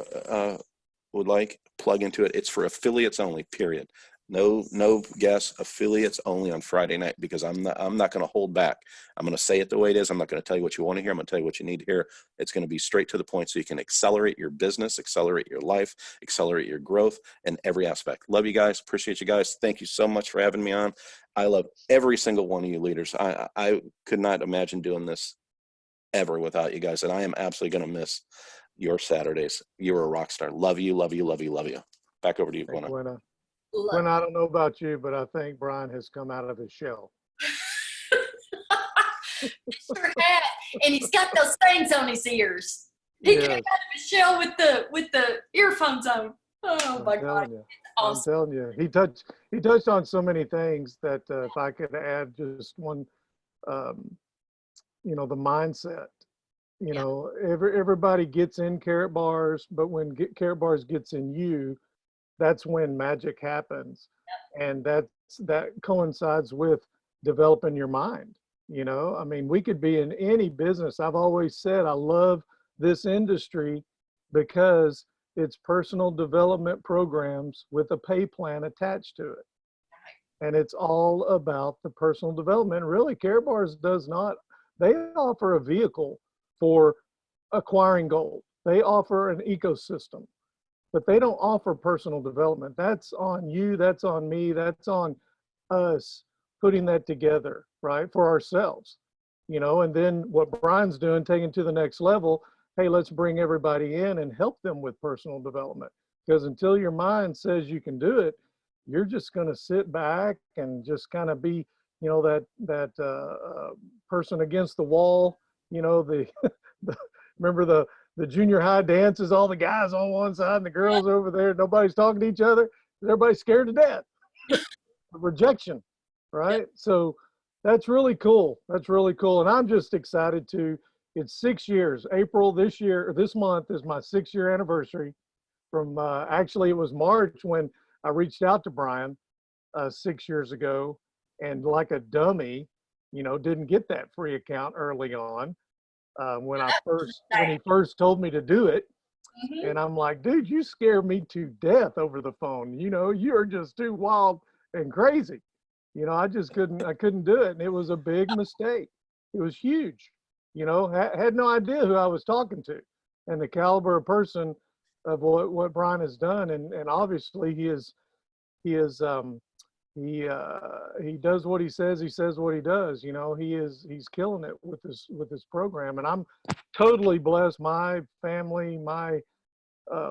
would like, plug into it. It's for affiliates only, period. No guests, affiliates only on Friday night, because I'm not going to hold back. I'm going to say it the way it is. I'm not going to tell you what you want to hear. I'm going to tell you what you need to hear. It's going to be straight to the point so you can accelerate your business, accelerate your life, accelerate your growth in every aspect. Love you guys. Appreciate you guys. Thank you so much for having me on. I love every single one of you leaders. I could not imagine doing this ever without you guys. And I am absolutely going to miss your Saturdays. You're a rock star. Love you, love you, love you, love you. Back over to you, Hey, Quenna. Quenna. Love- Quenna, I don't know about you, but I think Brian has come out of his shell. He sure had, and he's got those things on his ears. He came out Yes. of his shell with the earphones on. Oh my I'm God, telling you. awesome. I'm telling you, he touched on so many things that if I could add just one, the mindset. Everybody gets in carrot bars, but when carrot bars gets in you, that's when magic happens, and that coincides with developing your mind. I mean, we could be in any business. I've always said I love this industry because it's personal development programs with a pay plan attached to it. And it's all about the personal development. Really, Care Bars does not. They offer a vehicle for acquiring gold. They offer an ecosystem, but they don't offer personal development. That's on you. That's on me. That's on us putting that together, right, for ourselves. And then what Brian's doing, taking to the next level. Hey, let's bring everybody in and help them with personal development. Because until your mind says you can do it, you're just going to sit back and just kind of be, that person against the wall. Remember the junior high dances, all the guys on one side and the girls over there. Nobody's talking to each other. Everybody's scared to death of rejection, right? So that's really cool. That's really cool. And I'm just excited it's 6 years. April this month is my 6-year anniversary from, actually it was March when I reached out to Brian 6 years ago, and like a dummy, didn't get that free account early on when he first told me to do it. Mhm. And I'm like, dude, you scare me to death over the phone. You're just too wild and crazy. I couldn't do it. And it was a big mistake. It was huge. Had no idea who I was talking to and the caliber of person of what Brian has done. And obviously he does what he says what he does. He's killing it with this program. And I'm totally blessed. My family, my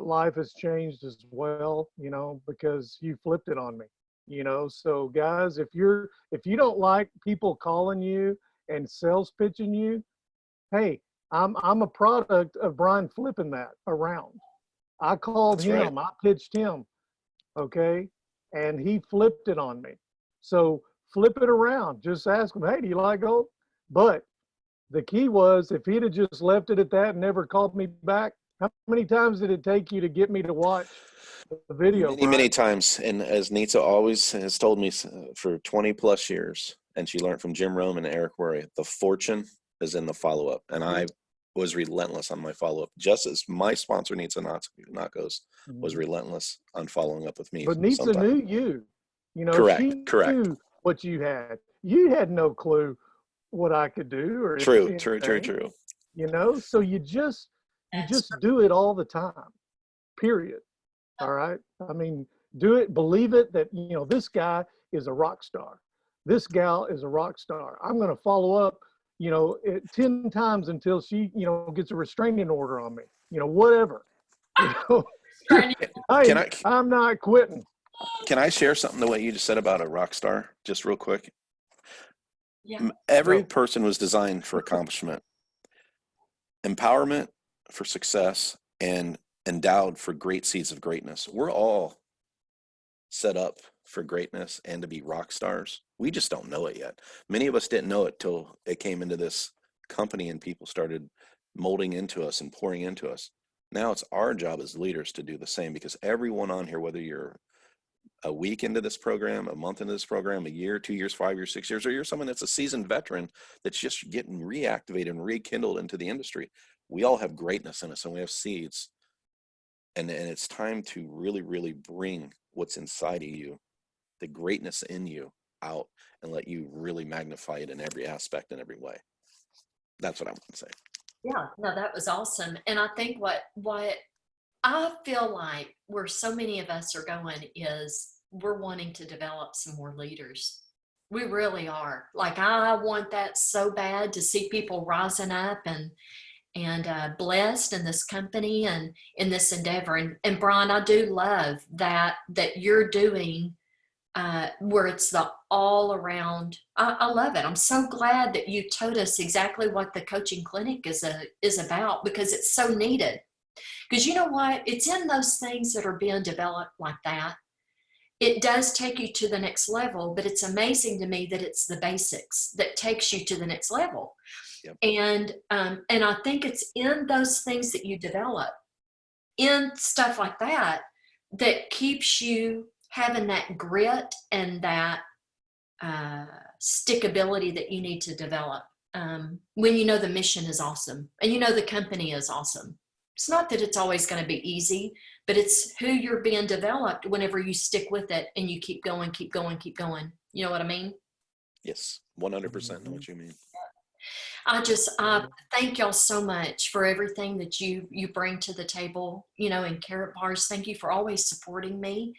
life has changed as well, because you flipped it on me, so guys, if you don't like people calling you and sales pitching you, hey, I'm a product of Brian flipping that around. I called That's him, right. I pitched him, okay, and he flipped it on me. So flip it around. Just ask him, hey, do you like gold? But the key was, if he'd have just left it at that and never called me back, how many times did it take you to get me to watch the video, Many, Brian? many times. And as Nitsa always has told me for 20 plus years, and she learned from Jim Rome and Eric Worre, the fortune is in the follow-up. And I was relentless on my follow-up, just as my sponsor, Nitsa Nakos, was relentless on following up with me. But Nitsa Sometimes. knew you. Correct, She correct. knew what you had. You had no clue what I could do or True. So you just do it all the time, period. All right. I mean, do it, believe it that, you know, this guy is a rock star. This gal is a rock star. I'm going to follow up, you know, 10 times until she, you know, gets a restraining order on me, you know, whatever. You know, Can I I'm not quitting. can I share something the way you just said about a rock star, just real quick? Yeah. Every No. person was designed for accomplishment, empowerment for success, and endowed for great seeds of greatness. We're all set up for greatness and to be rock stars. We just don't know it yet. Many of us didn't know it till it came into this company and people started molding into us and pouring into us. Now it's our job as leaders to do the same, because everyone on here, whether you're a week into this program, a month into this program, a year, 2 years, 5 years, 6 years, or you're someone that's a seasoned veteran that's just getting reactivated and rekindled into the industry, we all have greatness in us and we have seeds. And it's time to really, really bring what's inside of you, the greatness in you, out and let you really magnify it in every aspect and every way. That's what I want to say. Yeah, no, that was awesome. And I think what I feel like where so many of us are going is we're wanting to develop some more leaders. We really are. Like, I want that so bad, to see people rising up and blessed in this company and in this endeavor. And Brian, I do love that you're doing where it's the all around. I love it. I'm so glad that you told us exactly what the coaching clinic is about, because it's so needed. Because you know what? It's in those things that are being developed like that. It does take you to the next level, but it's amazing to me that it's the basics that takes you to the next level. Yep. And I think it's in those things that you develop, in stuff like that, that keeps you having that grit and that stickability that you need to develop when you know the mission is awesome and you know the company is awesome. It's not that it's always going to be easy, but it's who you're being developed whenever you stick with it and you keep going, keep going, keep going. You know what I mean? Yes, 100% know what you mean. I thank y'all so much for everything that you bring to the table, you know, in Carrot Bars. Thank you for always supporting me.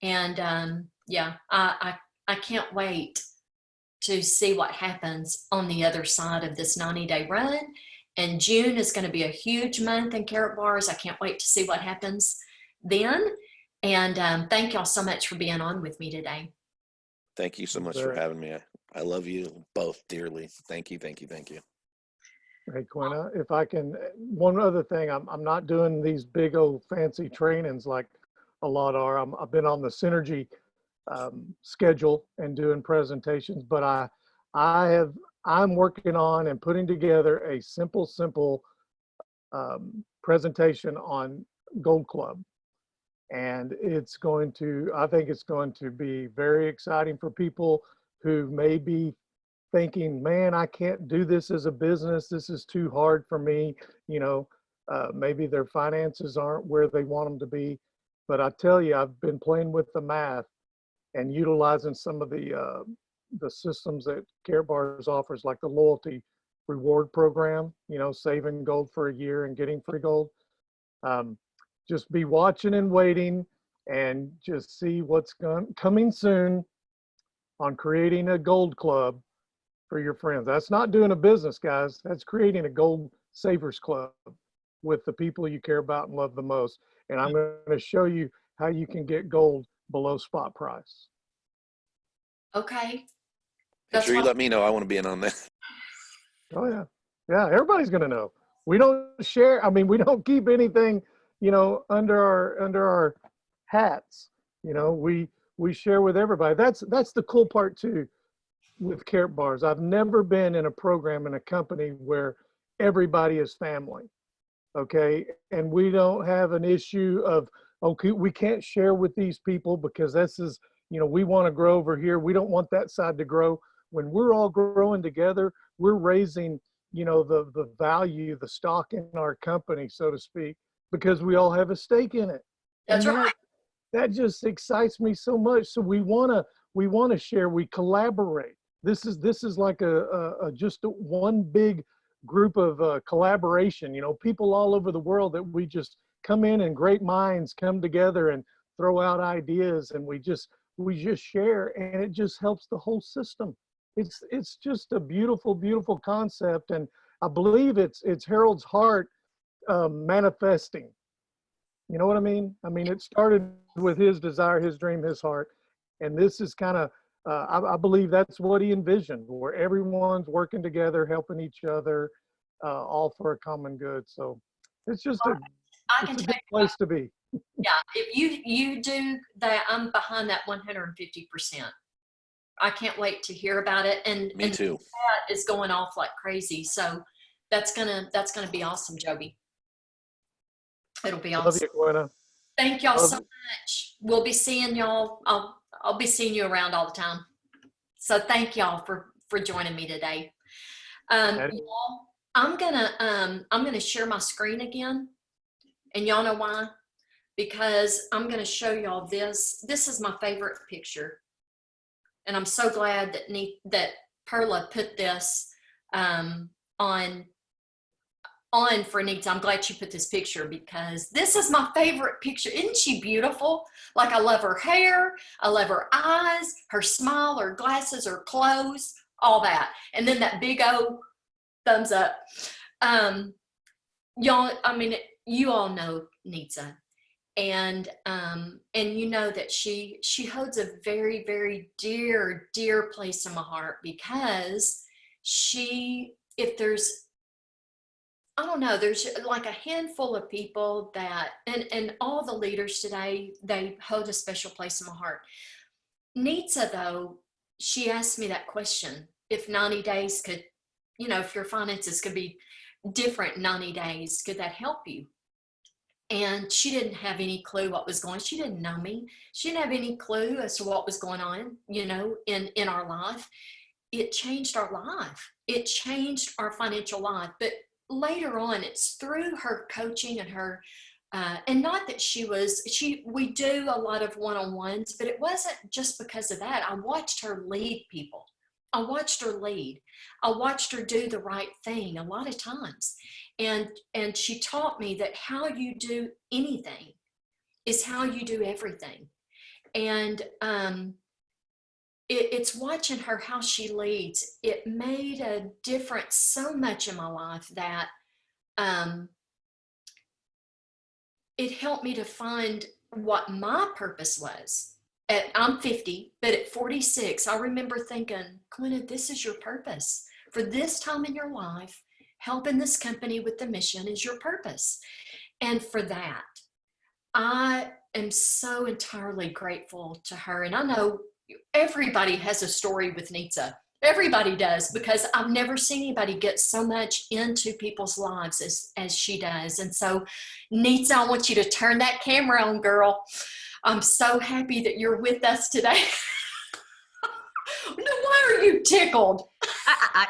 And yeah, I can't wait to see what happens on the other side of this 90-day run. And June is going to be a huge month in Carrot Bars. I can't wait to see what happens then. And thank y'all so much for being on with me today. Thank you so much for having me. I love you both dearly. Thank you, thank you, thank you. Hey, Quenna, if I can, one other thing, I'm not doing these big old fancy trainings like a lot are. I've been on the Synergy schedule and doing presentations, but I'm working on and putting together a simple presentation on Gold Club. And I think it's going to be very exciting for people who may be thinking, man, I can't do this as a business. This is too hard for me. You know, maybe their finances aren't where they want them to be. But I tell you, I've been playing with the math and utilizing some of the systems that Carrot Bars offers, like the loyalty reward program, you know, saving gold for a year and getting free gold. Just be watching and waiting and just see what's coming soon on creating a gold club for your friends. That's not doing a business, guys. That's creating a gold savers club with the people you care about and love the most. And I'm going to show you how you can get gold below spot price. Okay. Make sure you let me know. I want to be in on that. Oh yeah. Yeah, everybody's going to know. We don't share. I mean, we don't keep anything, you know, under our hats. You know, we share with everybody. That's the cool part too with Carrot Bars. I've never been in a program in a company where everybody is family. Okay. And we don't have an issue of, okay, we can't share with these people because this is, you know, we want to grow over here. We don't want that side to grow. When we're all growing together, we're raising, you know, the value, the stock in our company, so to speak, because we all have a stake in it. That's right. That just excites me so much. So we want to share, we collaborate. This is like just one big group of collaboration, you know, people all over the world that we just come in and great minds come together and throw out ideas, and we just share, and it just helps the whole system. It's just a beautiful, beautiful concept, and I believe it's Harold's heart manifesting. You know what I mean? I mean, it started with his desire, his dream, his heart, and this is kind of, I believe that's what he envisioned, where everyone's working together, helping each other, all for a common good. So it's just I can it's a tell good you, place to be. yeah, if you do that, I'm behind that 150%. I can't wait to hear about it. And Me too. that is going off like crazy. So that's gonna be awesome, Joby. It'll be Love awesome. you, Quenna. Thank y'all Love so you. much. We'll be seeing y'all. I'll be seeing you around all the time. So thank y'all for joining me today. Y'all, I'm gonna share my screen again, and y'all know why? Because I'm gonna show y'all this. This is my favorite picture, and I'm so glad that Perla put this on for Nitsa. I'm glad she put this picture because this is my favorite picture. Isn't she beautiful? Like, I love her hair, I love her eyes, her smile, her glasses, her clothes, all that. And then that big old thumbs up. Y'all, I mean, you all know Nitsa. And you know that she holds a very, very dear, dear place in my heart, because if there's, I don't know, there's like a handful of people that, and all the leaders today, they hold a special place in my heart. Nitsa, though, she asked me that question, if 90 days could, if your finances could be different 90 days, could that help you? And she didn't have any clue what was going on. She didn't know me. She didn't have any clue as to what was going on, in our life. It changed our life. It changed our financial life. But later on, it's through her coaching and her, and not that we do a lot of one-on-ones, but it wasn't just because of that. I watched her lead people. I watched her lead. I watched her do the right thing a lot of times. And she taught me that how you do anything is how you do everything. And it's watching her, how she leads. It made a difference so much in my life that it helped me to find what my purpose was. I'm 50, but at 46, I remember thinking, Quenna, this is your purpose. For this time in your life, helping this company with the mission is your purpose. And for that, I am so entirely grateful to her. And I know everybody has a story with Nitsa. Everybody does, because I've never seen anybody get so much into people's lives as she does. And so, Nitsa, I want you to turn that camera on, girl. I'm so happy that you're with us today. Why are you tickled?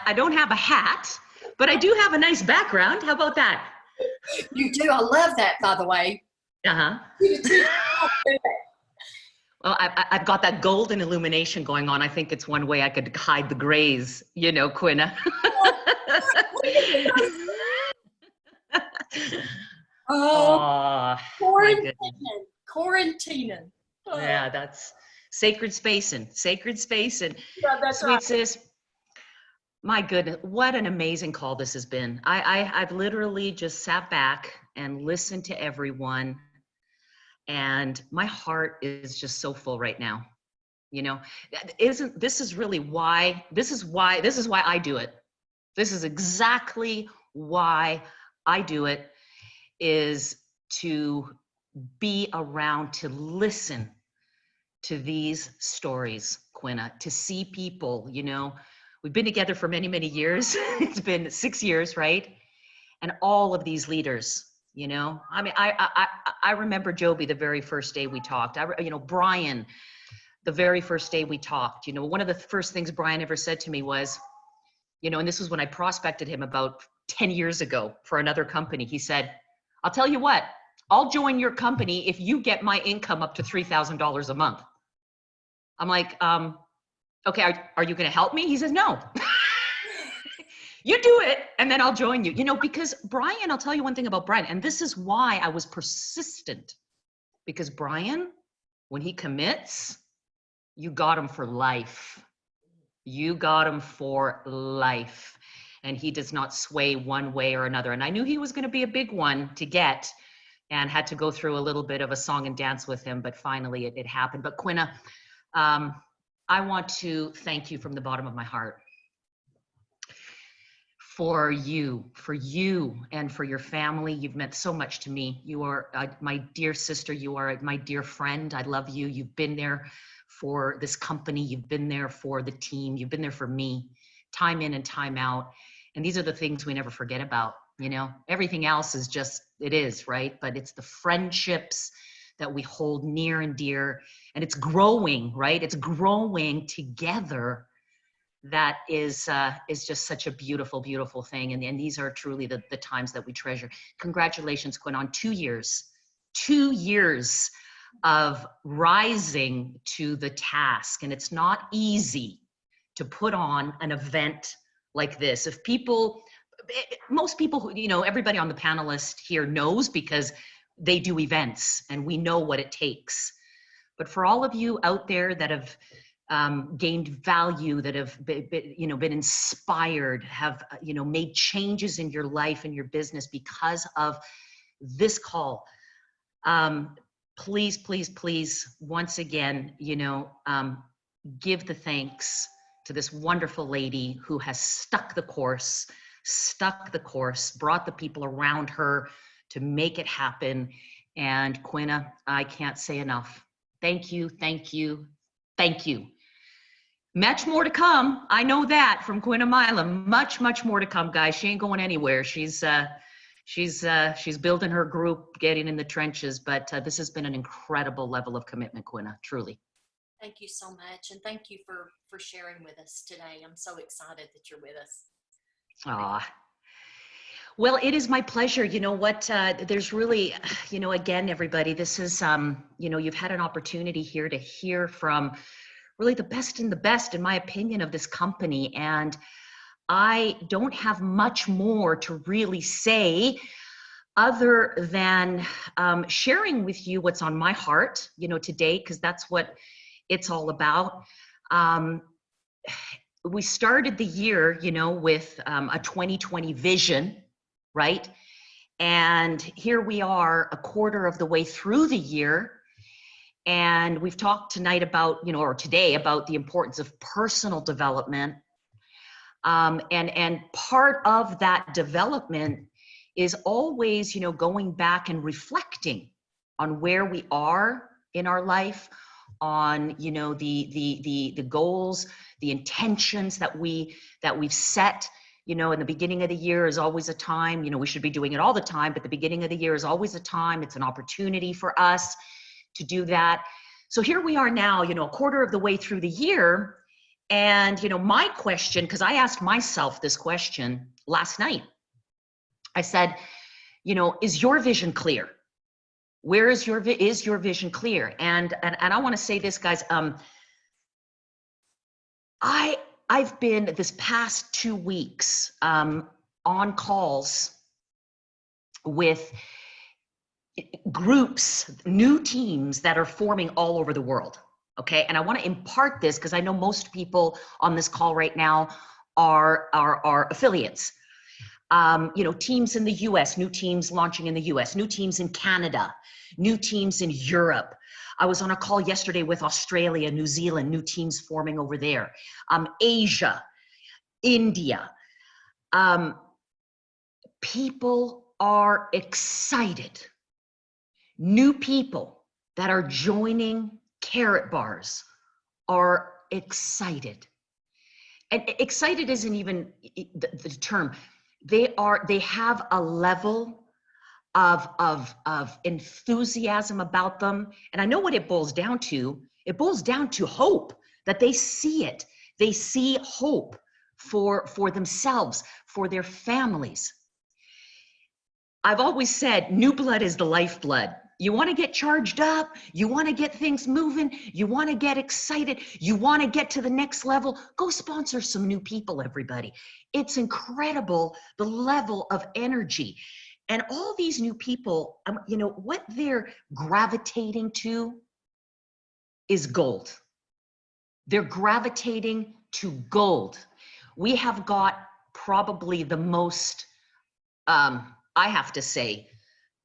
I don't have a hat, but I do have a nice background. How about that? You do. I love that, by the way. Uh-huh. Well, I've got that golden illumination going on. I think it's one way I could hide the grays, Quenna. Oh, quarantining. Oh. Yeah, that's sacred space and Yeah, that's sweet right. sis. My goodness, what an amazing call this has been. I've literally just sat back and listened to everyone, and my heart is just so full right now. This is why I do it. This is exactly why I do it, is to be around, to listen to these stories, Quenna, to see people, we've been together for many, many years. It's been 6 years, right? And all of these leaders, I mean, I remember Joby the very first day we talked. Brian, the very first day we talked, one of the first things Brian ever said to me was, and this was when I prospected him about 10 years ago for another company. He said, I'll tell you what, I'll join your company if you get my income up to $3,000 a month. I'm like, okay, are you going to help me? He says, no. You do it, and then I'll join you. You know, because Brian, I'll tell you one thing about Brian, and this is why I was persistent. Because Brian, when he commits, you got him for life. You got him for life. And he does not sway one way or another. And I knew he was going to be a big one to get, and had to go through a little bit of a song and dance with him, but finally it happened. But Quenna, I want to thank you from the bottom of my heart for you and for your family. You've meant so much to me. You are my dear sister. You are my dear friend. I love you. You've been there for this company. You've been there for the team. You've been there for me, time in and time out. And these are the things we never forget about. You know, everything else is just, it is, right? But it's the friendships that we hold near and dear, and it's growing, right? It's growing together. That is just such a beautiful, beautiful thing. And these are truly the times that we treasure. Congratulations, Quinn, on 2 years of rising to the task. And it's not easy to put on an event like this. If people, most people who, you know, everybody on the panelist here knows because they do events and we know what it takes. But for all of you out there that have gained value, that have been inspired, have made changes in your life and your business because of this call, please, please, please, once again, give the thanks to this wonderful lady who has stuck the course, brought the people around her to make it happen. And Quenna, I can't say enough. Thank you, thank you, thank you. Much more to come. I know that from Quenna Milam. Much, much more to come, guys. She ain't going anywhere. She's building her group, getting in the trenches. But this has been an incredible level of commitment, Quenna. Truly. Thank you so much, and thank you for sharing with us today. I'm so excited that you're with us. Ah. Well, it is my pleasure. You know what? There's really, again, everybody, this is, you've had an opportunity here to hear from really the best in my opinion, of this company. And I don't have much more to really say other than sharing with you what's on my heart, today, because that's what it's all about. We started the year, with a 2020 vision, right? And here we are a quarter of the way through the year. And we've talked tonight about, or today, about the importance of personal development. And part of that development is always, going back and reflecting on where we are in our life, on, the goals, the intentions that we've set. In the beginning of the year is always a time, we should be doing it all the time, but the beginning of the year is always a time. It's an opportunity for us to do that. So here we are now, a quarter of the way through the year. And, my question, because I asked myself this question last night, I said, is your vision clear? Where is your vision clear? And I want to say this, guys, I've been this past 2 weeks on calls with groups, new teams that are forming all over the world. Okay. And I want to impart this because I know most people on this call right now are affiliates. Teams in the US, new teams launching in the US, new teams in Canada, new teams in Europe. I was on a call yesterday with Australia, New Zealand, new teams forming over there. Asia, India. People are excited. New people that are joining Carrot Bars are excited. And excited isn't even the term. They have a level of enthusiasm about them. And I know what it boils down to. It boils down to hope, that they see it. They see hope for themselves, for their families. I've always said new blood is the lifeblood. You want to get charged up. You want to get things moving. You want to get excited. You want to get to the next level. Go sponsor some new people, everybody. It's incredible, the level of energy. And all these new people, you know, what they're gravitating to is gold. They're gravitating to gold. We have got probably the most, I have to say,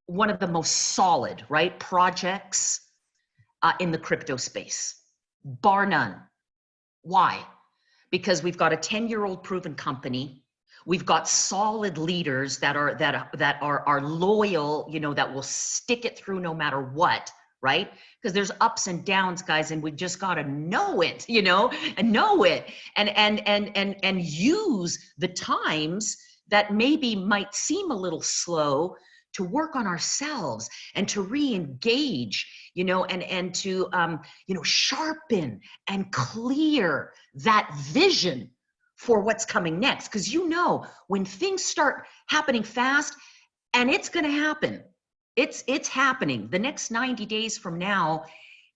one of the most solid, right, projects in the crypto space, bar none. Why? Because we've got a 10-year-old proven company. We've got solid leaders that are loyal, you know, that will stick it through no matter what, right? Because there's ups and downs, guys, and we just got to know it, you know, and know it, and use the times that maybe might seem a little slow to work on ourselves and to re-engage, you know, and to, you know, sharpen and clear that vision for what's coming next. Because, you know, when things start happening fast, and it's going to happen, it's happening. The next 90 days from now,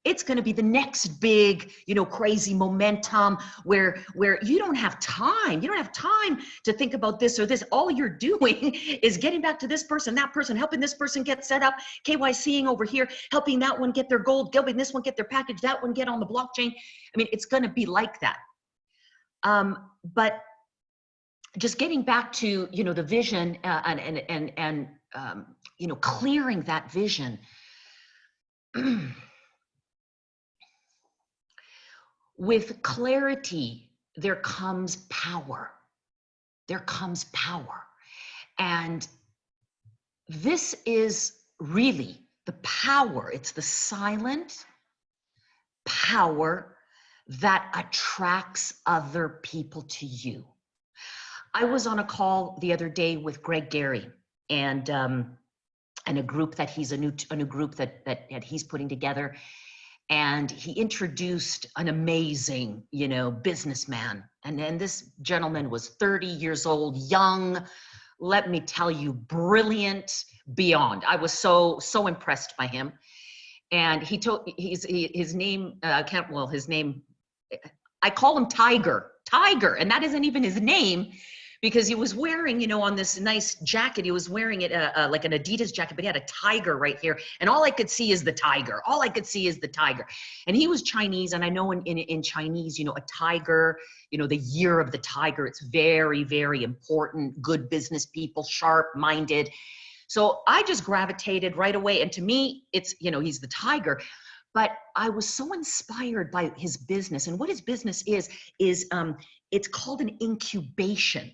it's going to be the next big, you know, crazy momentum where you don't have time. You don't have time to think about this or this. All you're doing is getting back to this person, that person, helping this person get set up, KYCing over here, helping that one get their gold, helping this one get their package, that one get on the blockchain. I mean, it's going to be like that. But just getting back to, you know, the vision and you know, clearing that vision. With clarity, there comes power. There comes power. And this is really the power. It's the silent power that attracts other people to you. I was on a call the other day with Greg Gary and a group that he's a new group that he's putting together. And he introduced an amazing, you know, businessman. And this gentleman was 30 years old, young, let me tell you, brilliant beyond. I was so impressed by him. And he told, his name, his name, I call him Tiger, and that isn't even his name, because he was wearing, you know, on this nice jacket, he was wearing it like an Adidas jacket, but he had a tiger right here. And all I could see is the tiger. All I could see is the tiger. And he was Chinese. And I know in Chinese, you know, a tiger, you know, the year of the tiger, it's very, very important. Good business people, sharp-minded. So I just gravitated right away. And to me, it's, you know, he's the tiger. But I was so inspired by his business. And what his business is it's called an incubation.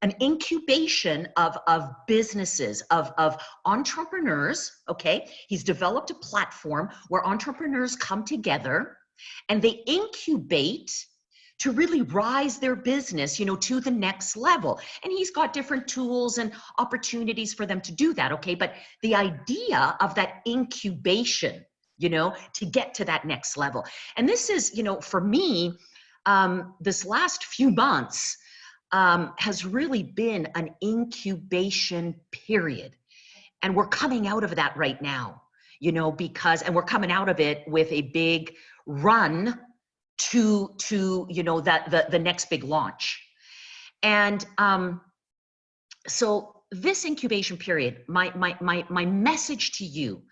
An incubation of businesses, of entrepreneurs, okay? He's developed a platform where entrepreneurs come together and they incubate to really rise their business, you know, to the next level. And he's got different tools and opportunities for them to do that, okay? But the idea of that incubation, you know, to get to that next level. And this is, you know, for me, this last few months, has really been an incubation period. And we're coming out of that right now, you know, and we're coming out of it with a big run to you know, the next big launch. And so this incubation period, my message to you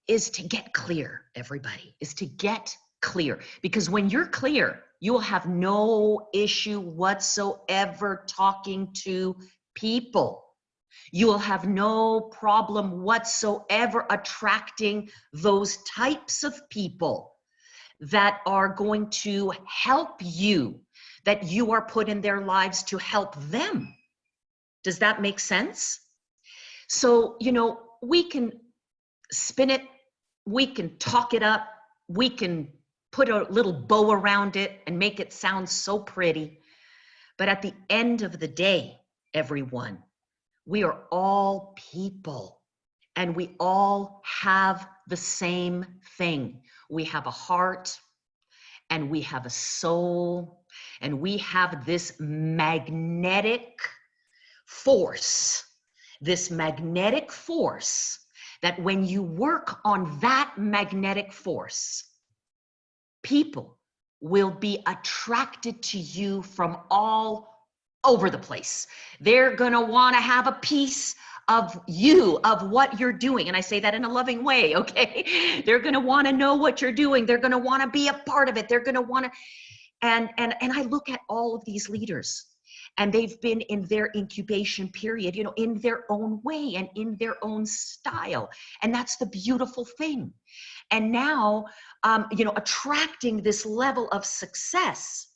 is to get clear, everybody, is to get clear. Because when you're clear, you will have no issue whatsoever talking to people. You will have no problem whatsoever attracting those types of people that are going to help you, that you are put in their lives to help them. Does that make sense? So, you know, we can spin it, we can talk it up, we can put a little bow around it and make it sound so pretty. But at the end of the day, everyone, we are all people and we all have the same thing. We have a heart and we have a soul and we have this magnetic force that when you work on that magnetic force, people will be attracted to you from all over the place. They're going to want to have a piece of you, of what you're doing. And I say that in a loving way, okay? They're going to want to know what you're doing. They're going to want to be a part of it. They're going to want to, and I look at all of these leaders, and they've been in their incubation period, you know, in their own way and in their own style. And that's the beautiful thing. And now, you know, attracting this level of success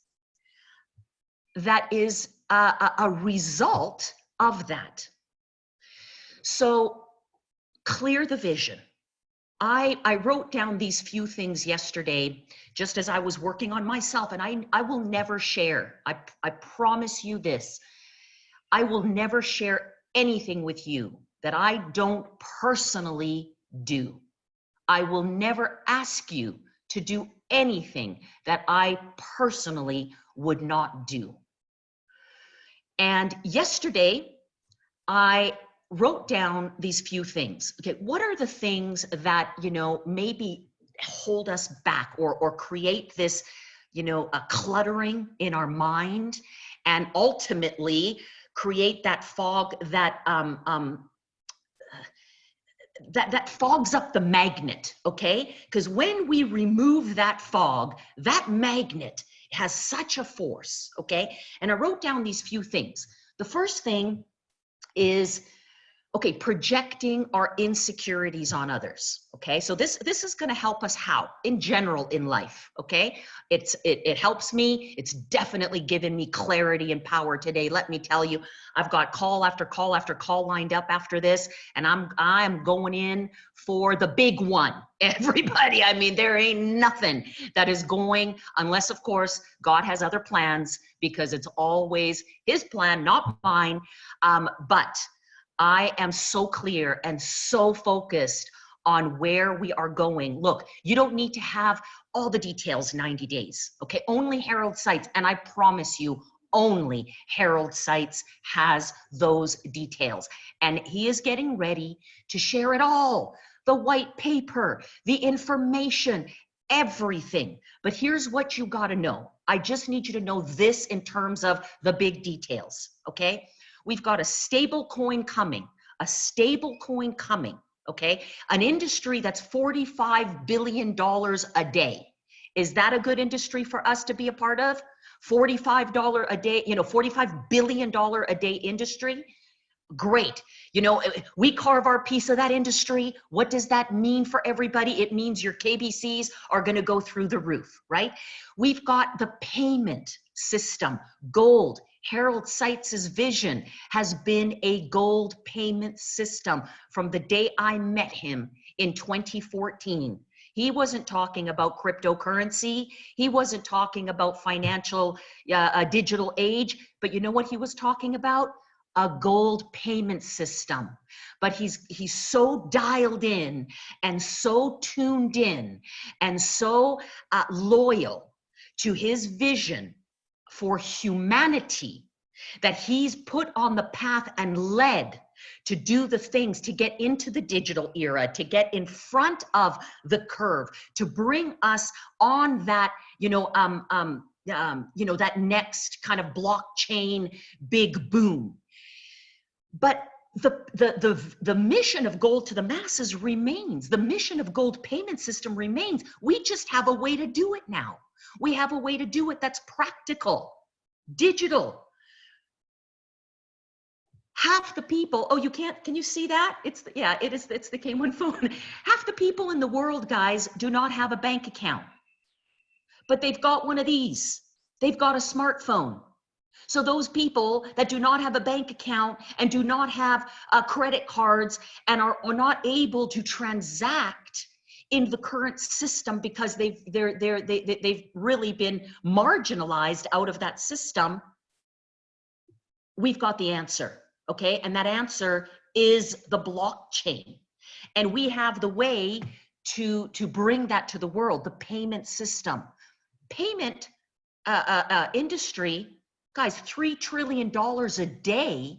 that is a result of that. So clear the vision. I wrote down these few things yesterday, just as I was working on myself, and I will never share. I promise you this. I will never share anything with you that I don't personally do. I will never ask you to do anything that I personally would not do. And yesterday, I wrote down these few things. Okay, what are the things that, you know, maybe hold us back or create this, you know, a cluttering in our mind, and ultimately create that fog that that fogs up the magnet, okay? Because when we remove that fog, that magnet has such a force, okay? And I wrote down these few things. The first thing is, okay, projecting our insecurities on others, okay? So this is gonna help us how? In general in life, okay? It helps me. It's definitely given me clarity and power today. Let me tell you, I've got call after call after call lined up after this, and I'm going in for the big one. Everybody, I mean, there ain't nothing that is going, unless of course God has other plans, because it's always his plan, not mine. But I am so clear and so focused on where we are going. Look, you don't need to have all the details 90 days, okay? Only Harold Seitz, and I promise you, only Harold Seitz has those details. And he is getting ready to share it all. The white paper, the information, everything. But here's what you gotta know. I just need you to know this in terms of the big details, okay? We've got a stable coin coming, okay? An industry that's $45 billion a day. Is that a good industry for us to be a part of? $45 a day, you know, $45 billion a day industry? Great. You know, we carve our piece of that industry. What does that mean for everybody? It means your KBCs are going to go through the roof, right? We've got the payment system, gold. Harold Seitz's vision has been a gold payment system from the day I met him in 2014. He wasn't talking about cryptocurrency. He wasn't talking about financial digital age. But you know what he was talking about? A gold payment system. But he's so dialed in and so tuned in and so loyal to his vision for humanity that he's put on the path and led to do the things, to get into the digital era, to get in front of the curve, to bring us on that, that next kind of blockchain big boom. But the mission of gold to the masses remains. The mission of gold payment system remains. We just have a way to do it now. We have a way to do it that's practical, digital. Half the people, oh, you can't, can you see that? It's the K1 phone. Half the people in the world, guys, do not have a bank account, but they've got one of these. They've got a smartphone. So those people that do not have a bank account and do not have credit cards and are not able to transact in the current system because they've really been marginalized out of that system, we've got the answer. Okay, and that answer is the blockchain. And we have the way to bring that to the world, the payment system. Payment industry, guys, $3 trillion a day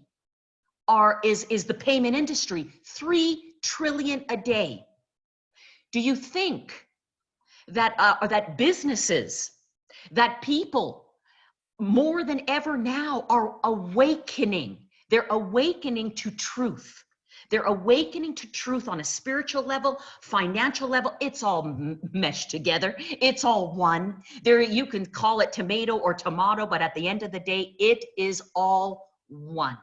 is the payment industry. $3 trillion a day. Do you think that that businesses, that people more than ever now are awakening? They're awakening to truth. They're awakening to truth on a spiritual level, financial level. It's all meshed together. It's all one. There, you can call it tomato or tomato, but at the end of the day, it is all one.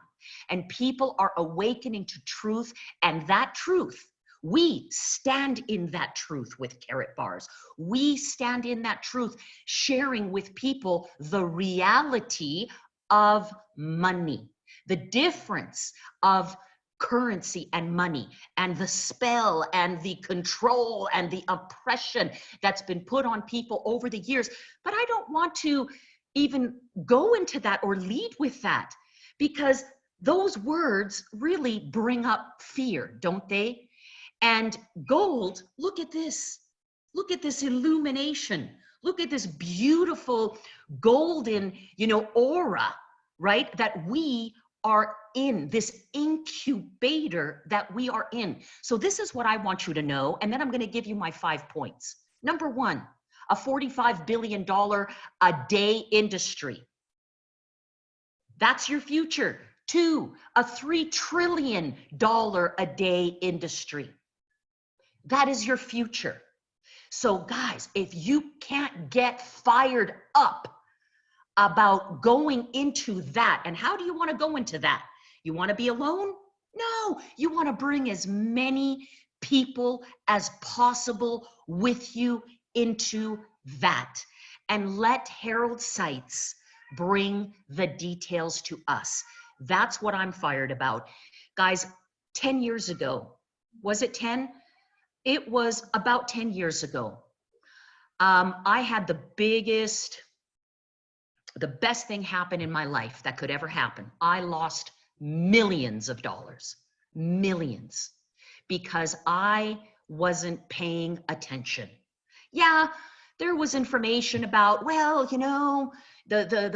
And people are awakening to truth, and that truth, we stand in that truth with carrot bars. We stand in that truth, sharing with people the reality of money, the difference of currency and money, and the spell and the control and the oppression that's been put on people over the years. But I don't want to even go into that or lead with that, because those words really bring up fear, don't they? And gold, look at this. Look at this illumination. Look at this beautiful golden, aura, right? That we are in, this incubator that we are in. So this is what I want you to know. And then I'm going to give you my 5 points. Number one, a $45 billion a day industry. That's your future. 2, a $3 trillion a day industry. That is your future. So guys, if you can't get fired up about going into that, and how do you want to go into that? You want to be alone? No, you want to bring as many people as possible with you into that. And let Harold Seitz bring the details to us. That's what I'm fired about. Guys, 10 years ago, was it 10? It was about 10 years ago. I had the best thing happen in my life that could ever happen. I lost millions of dollars, millions, because I wasn't paying attention. Yeah, there was information about, well,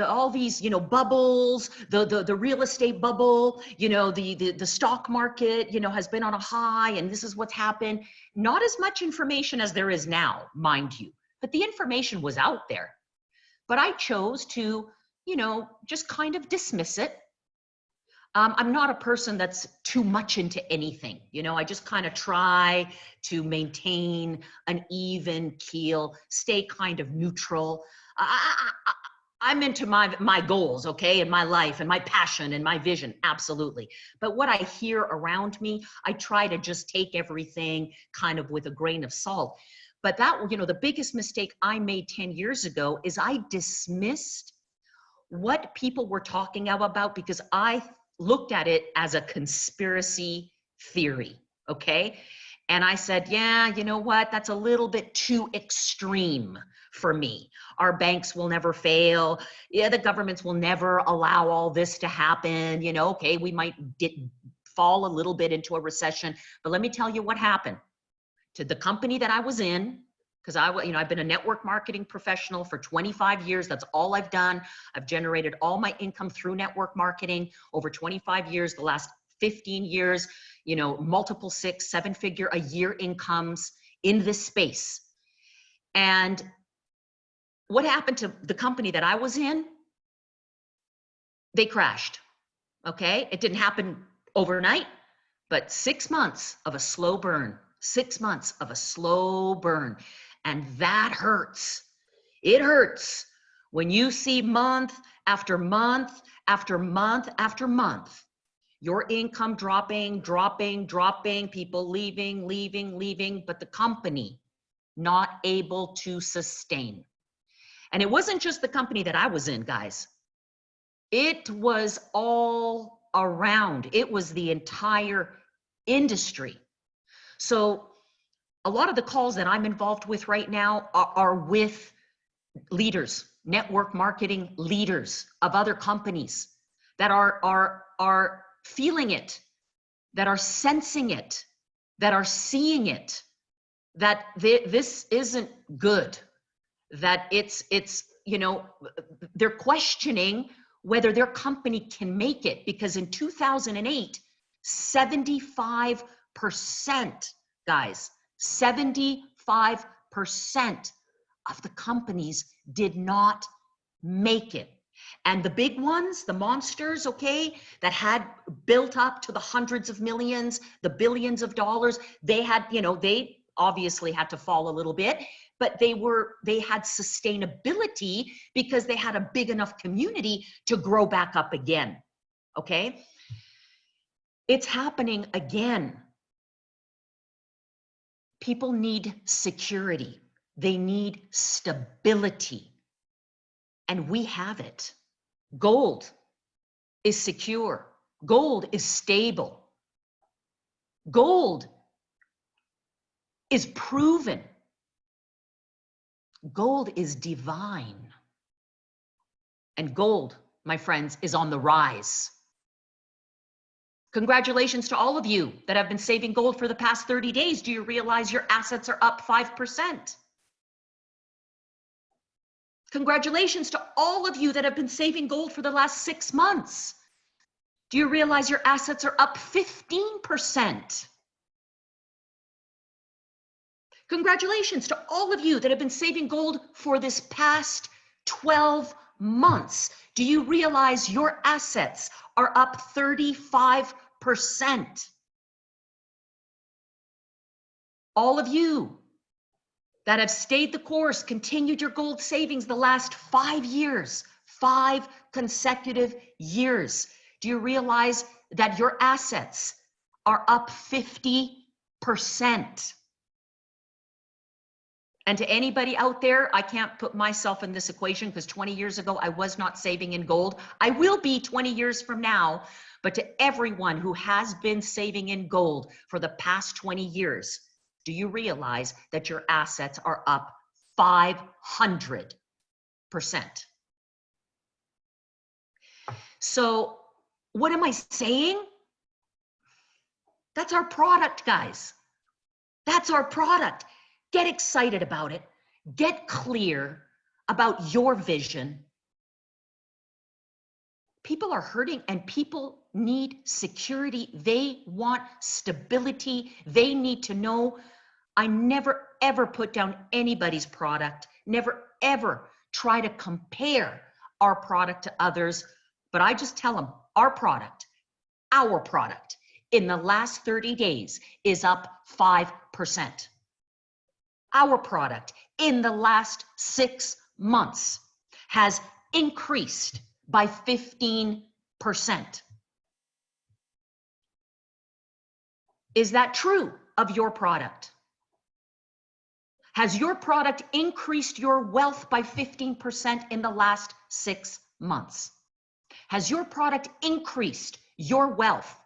all these, bubbles, the real estate bubble, the stock market, has been on a high, and this is what's happened. Not as much information as there is now, mind you, but the information was out there. But I chose to, just kind of dismiss it. I'm not a person that's too much into anything. I just kind of try to maintain an even keel, stay kind of neutral. I'm into my goals, okay, in my life and my passion and my vision, absolutely. But what I hear around me, I try to just take everything kind of with a grain of salt. But that, the biggest mistake I made 10 years ago is I dismissed what people were talking about because I looked at it as a conspiracy theory, okay? And I said, yeah, you know what? That's a little bit too extreme for me. Our banks will never fail. Yeah, the governments will never allow all this to happen. Okay, we might fall a little bit into a recession. But let me tell you what happened to the company that I was in, because I've been a network marketing professional for 25 years. That's all I've done. I've generated all my income through network marketing over 25 years. The last 15 years, multiple 6, 7-figure a year incomes in this space. And what happened to the company that I was in? They crashed, okay? It didn't happen overnight, but 6 months of a slow burn, 6 months of a slow burn. And that hurts. It hurts when you see month after month after month after month, your income dropping, people leaving, but the company not able to sustain. And it wasn't just the company that I was in, guys. It was all around. It was the entire industry. So a lot of the calls that I'm involved with right now are with leaders, network marketing leaders of other companies that are feeling it, that are sensing it, that are seeing it, that this isn't good, that it's they're questioning whether their company can make it, because in 2008, 75% guys, 75% of the companies did not make it. And the big ones, the monsters, okay, that had built up to the hundreds of millions, the billions of dollars, they had, you know, they obviously had to fall a little bit, but they had sustainability because they had a big enough community to grow back up again, okay? It's happening again. People need security. They need stability. And we have it. Gold is secure. Gold is stable. Gold is proven. Gold is divine. And gold, my friends, is on the rise. Congratulations to all of you that have been saving gold for the past 30 days. Do you realize your assets are up 5%? Congratulations to all of you that have been saving gold for the last 6 months. Do you realize your assets are up 15%? Congratulations to all of you that have been saving gold for this past 12 months. Do you realize your assets are up 35%? All of you that have stayed the course, continued your gold savings the last 5 years, 5 consecutive years. Do you realize that your assets are up 50%? And to anybody out there, I can't put myself in this equation because 20 years ago, I was not saving in gold. I will be 20 years from now. But to everyone who has been saving in gold for the past 20 years, do you realize that your assets are up 500%? So what am I saying? That's our product, guys. That's our product. Get excited about it. Get clear about your vision. People are hurting and people need security. They want stability. They need to know. I never, ever put down anybody's product. Never, ever try to compare our product to others. But I just tell them our product in the last 30 days is up 5%. Our product in the last 6 months has increased by 15%. Is that true of your product? Has your product increased your wealth by 15% in the last 6 months? Has your product increased your wealth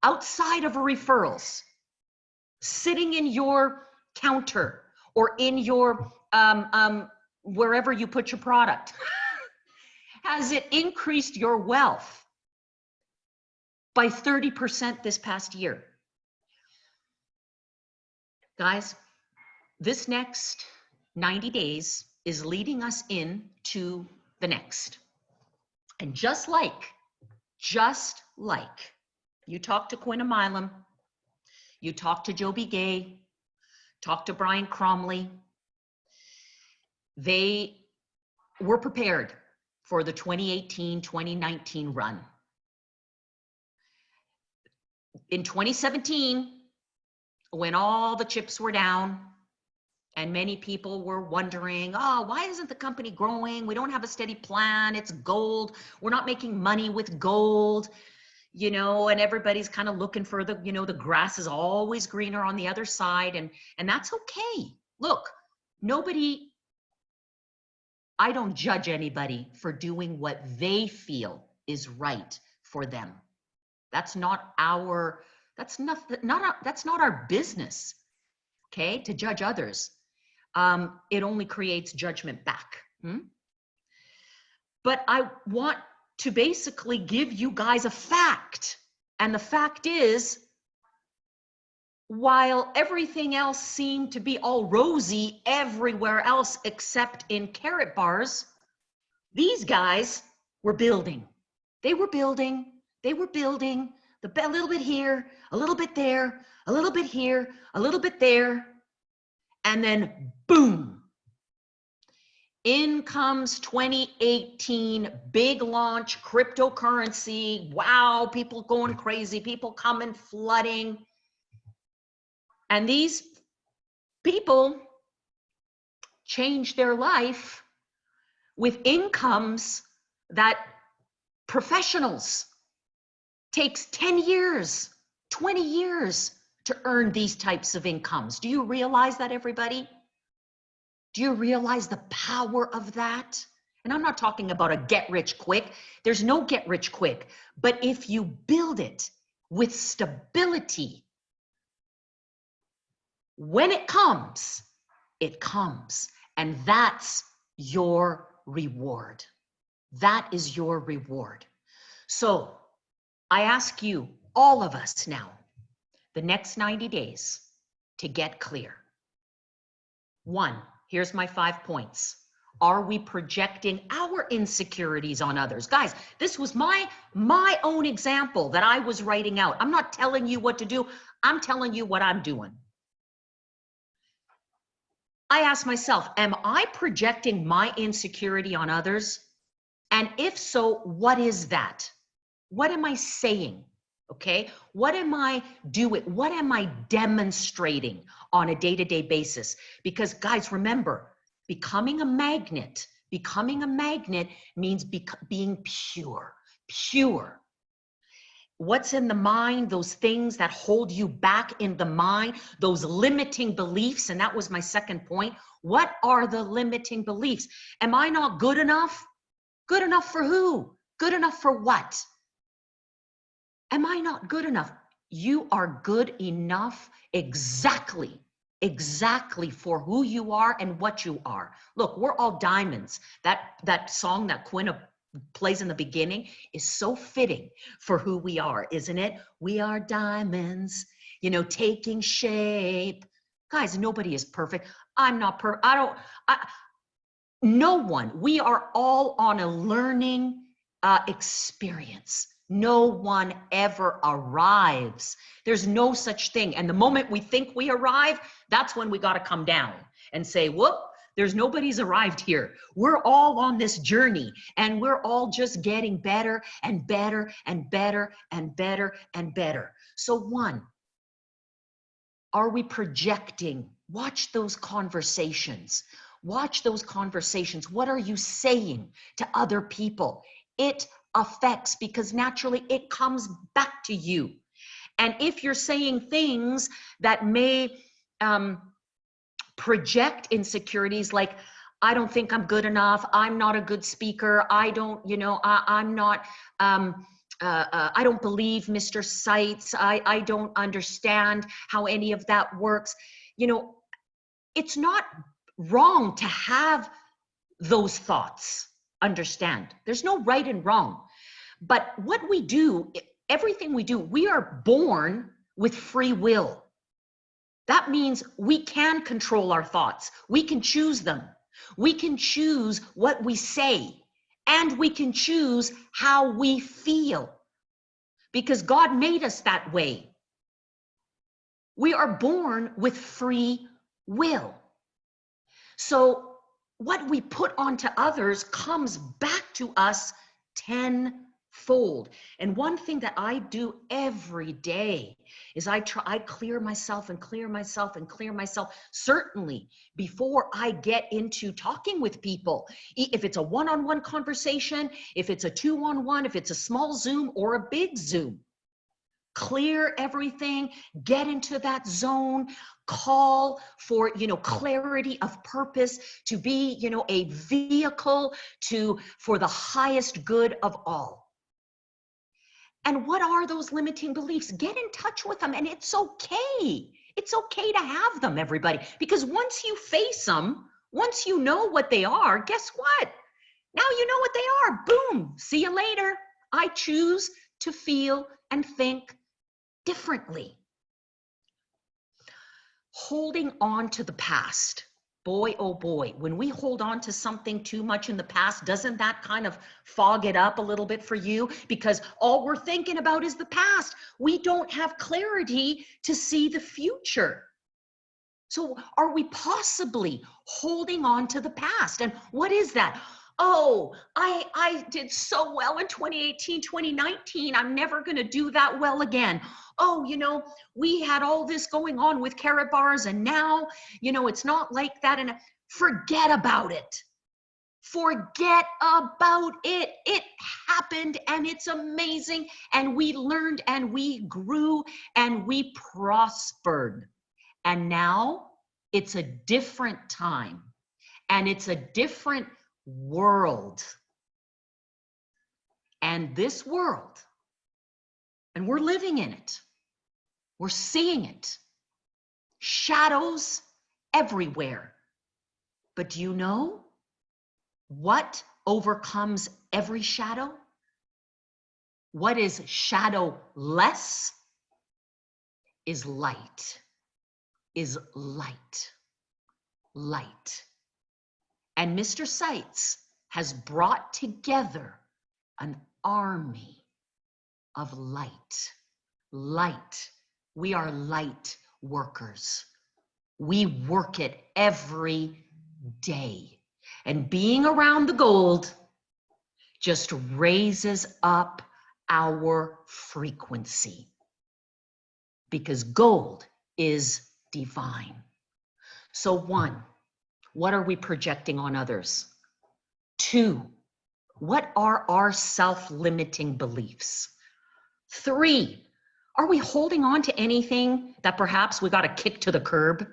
outside of referrals, sitting in your counter or in your wherever you put your product? Has it increased your wealth by 30% this past year? Guys, this next 90 days is leading us into the next. And just like you talk to Quenna, you talk to Joel Gay, talk to Brian Cromley, they were prepared for the 2018-2019 run. In 2017, when all the chips were down and many people were wondering, oh, why isn't the company growing? We don't have a steady plan. It's gold. We're not making money with gold, you know, and everybody's kind of looking for the, you know, the grass is always greener on the other side. And that's okay. Look, I don't judge anybody for doing what they feel is right for them. That's not our business, okay, to judge others. It only creates judgment back. But I want to basically give you guys a fact. And the fact is, while everything else seemed to be all rosy everywhere else except in carrot bars, these guys were building. They were building a little bit here, a little bit there, a little bit here, a little bit there, and then boom. In comes 2018, big launch, cryptocurrency. Wow, people going crazy, people coming flooding. And these people change their life with incomes that professionals takes 10 years, 20 years to earn these types of incomes. Do you realize that, everybody? Do you realize the power of that? And I'm not talking about a get rich quick. There's no get rich quick. But if you build it with stability, when it comes, it comes. And that's your reward. That is your reward. So I ask you, all of us now, the next 90 days to get clear. 1, here's my 5 points. Are we projecting our insecurities on others? Guys, this was my own example that I was writing out. I'm not telling you what to do. I'm telling you what I'm doing. I ask myself, am I projecting my insecurity on others? And if so, what is that? What am I saying? Okay, what am I doing? What am I demonstrating on a day-to-day basis? Because guys, remember, becoming a magnet means being pure. What's in the mind, those things that hold you back in the mind, those limiting beliefs, and that was my second point. What are the limiting beliefs? Am I not good enough? Good enough for who? Good enough for what? Am I not good enough? You are good enough exactly for who you are and what you are. Look, we're all diamonds. That song that Quenna plays in the beginning is so fitting for who we are, isn't it? We are diamonds, you know, taking shape. Guys, nobody is perfect. I'm not perfect. No one. We are all on a learning experience. No one ever arrives. There's no such thing. And the moment we think we arrive, that's when we got to come down and say, whoop, there's nobody's arrived here. We're all on this journey and we're all just getting better and better and better and better and better. So 1, are we projecting? Watch those conversations. Watch those conversations. What are you saying to other people? It affects, because naturally it comes back to you. And if you're saying things that may project insecurities, like, I don't think I'm good enough, I'm not a good speaker, I don't, you know, I'm not, I don't believe Mr. Sites, I don't understand how any of that works. You know, it's not wrong to have those thoughts. Understand, there's no right and wrong. But what we do, everything we do, we are born with free will. That means we can control our thoughts. We can choose them. We can choose what we say, and we can choose how we feel, because God made us that way. We are born with free will. So what we put onto others comes back to us tenfold. And one thing that I do every day is I clear myself and clear myself and clear myself, certainly before I get into talking with people. If it's a one-on-one conversation, if it's a 2-on-1, if it's a small Zoom or a big Zoom, clear everything, get into that zone, call for, you know, clarity of purpose, to be, you know, a vehicle for the highest good of all. And what are those limiting beliefs? Get in touch with them, and it's okay. It's okay to have them, everybody, because once you face them, once you know what they are, guess what? Now you know what they are. Boom. See you later. I choose to feel and think differently. Holding on to the past. boy, oh boy, when we hold on to something too much in the past, doesn't that kind of fog it up a little bit for you? Because all we're thinking about is the past. We don't have clarity to see the future. So are we possibly holding on to the past? And what is that? Oh, I did so well in 2018, 2019. I'm never going to do that well again. Oh, you know, we had all this going on with Carrot Bars and now, you know, it's not like that. And forget about it. Forget about it. It happened and it's amazing. And we learned and we grew and we prospered. And now it's a different time and it's a different world. And this world, and we're living in it, we're seeing it, shadows everywhere. But do you know what overcomes every shadow? What is shadowless is light, is light, light. And Mr. Seitz has brought together an army of light. Light. We are light workers. We work it every day. And being around the gold just raises up our frequency. Because gold is divine. So 1, what are we projecting on others? 2, what are our self-limiting beliefs? 3, are we holding on to anything that perhaps we got to kick to the curb?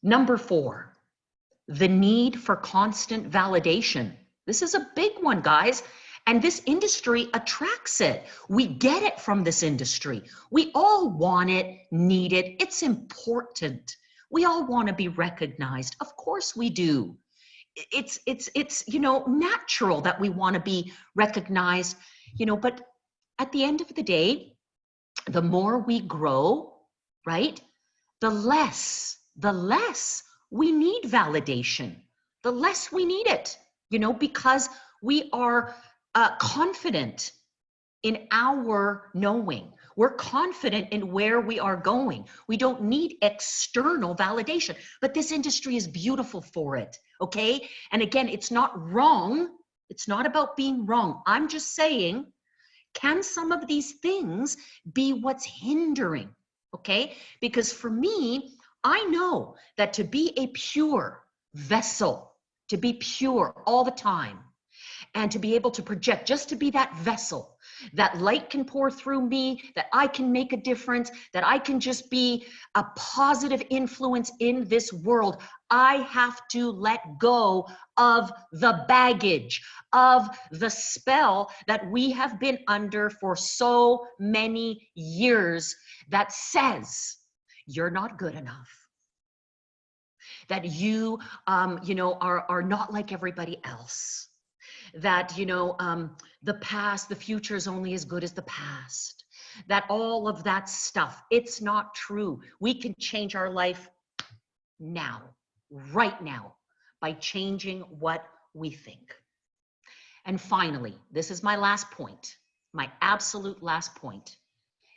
Number 4, the need for constant validation. This is a big one, guys. And this industry attracts it. We get it from this industry. We all want it, need it. It's important. We all want to be recognized. Of course we do. It's you know, natural that we want to be recognized, you know, but at the end of the day, the more we grow, right, the less we need validation, the less we need it, you know, because we are confident in our knowing. We're confident in where we are going. We don't need external validation, but this industry is beautiful for it, okay? And again, it's not wrong. It's not about being wrong. I'm just saying, can some of these things be what's hindering, okay? Because for me, I know that to be a pure vessel, to be pure all the time, and to be able to project, just to be that vessel, that light can pour through me, that I can make a difference, that I can just be a positive influence in this world. I have to let go of the baggage, of the spell that we have been under for so many years that says you're not good enough, that you, you know, are not like everybody else. That, you know, the past, the future is only as good as the past, that all of that stuff, it's not true. We can change our life now, right now, by changing what we think. And finally, this is my last point, my absolute last point,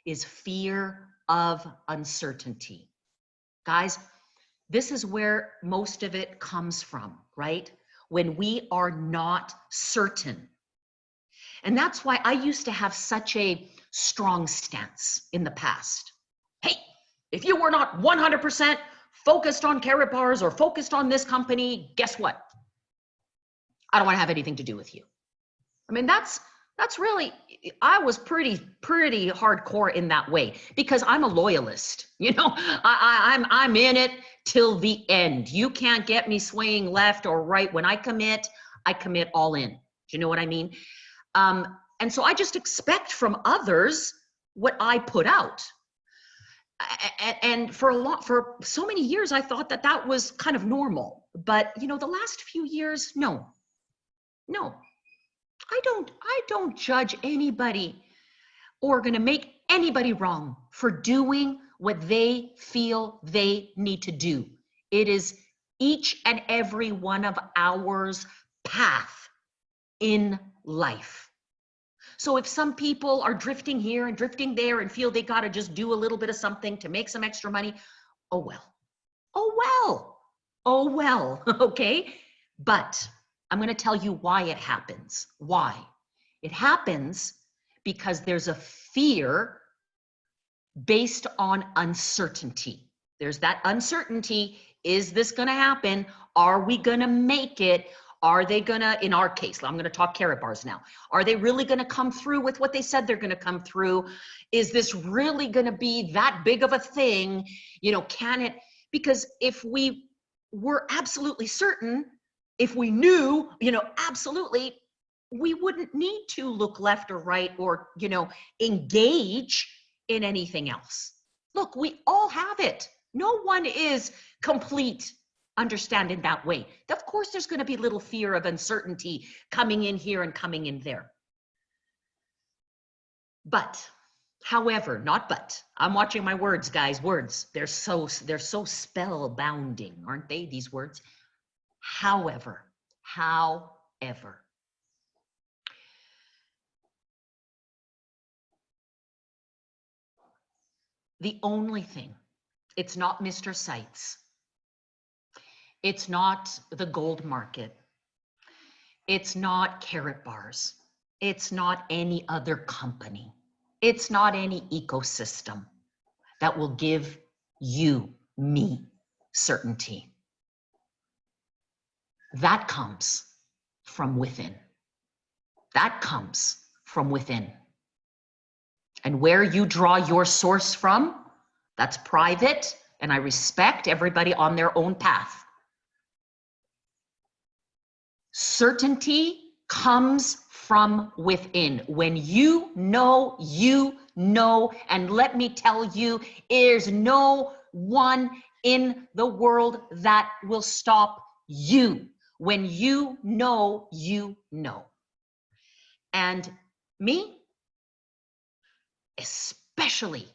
is fear of uncertainty. Guys, this is where most of it comes from, right? When we are not certain. And that's why I used to have such a strong stance in the past. Hey, if you were not 100% focused on Carrot Bars or focused on this company, guess what? I don't want to have anything to do with you. I mean, that's really, I was pretty hardcore in that way because I'm a loyalist. You know, I'm in it till the end. You can't get me swaying left or right. When I commit all in. Do you know what I mean? And so I just expect from others what I put out. And for so many years, I thought that was kind of normal. But you know, the last few years, no. I don't judge anybody or gonna make anybody wrong for doing what they feel they need to do. It is each and every one of ours path in life. So if some people are drifting here and drifting there and feel they got to just do a little bit of something to make some extra money, oh well. Oh well. Oh well. Okay. But I'm going to tell you why it happens. Why? It happens because there's a fear based on uncertainty. There's that uncertainty. Is this going to happen? Are we going to make it? Are they going to, in our case, I'm going to talk carrot bars now. Are they really going to come through with what they said they're going to come through? Is this really going to be that big of a thing? You know, can it? Because if we were absolutely certain, if we knew, you know, absolutely, we wouldn't need to look left or right or, you know, engage in anything else. Look, we all have it. No one is complete. Understand in that way. Of course, there's going to be little fear of uncertainty coming in here and coming in there. But, however, not but. I'm watching my words, guys. Words. They're so spellbounding, aren't they? These words. However, the only thing, it's not Mr. Sites. It's not the gold market. It's not carrot bars. It's not any other company. It's not any ecosystem that will give you, me, certainty. That comes from within. That comes from within. And where you draw your source from, that's private, and I respect everybody on their own path. Certainty comes from within. When you know, and let me tell you, there's no one in the world that will stop you. When you know, And me, especially,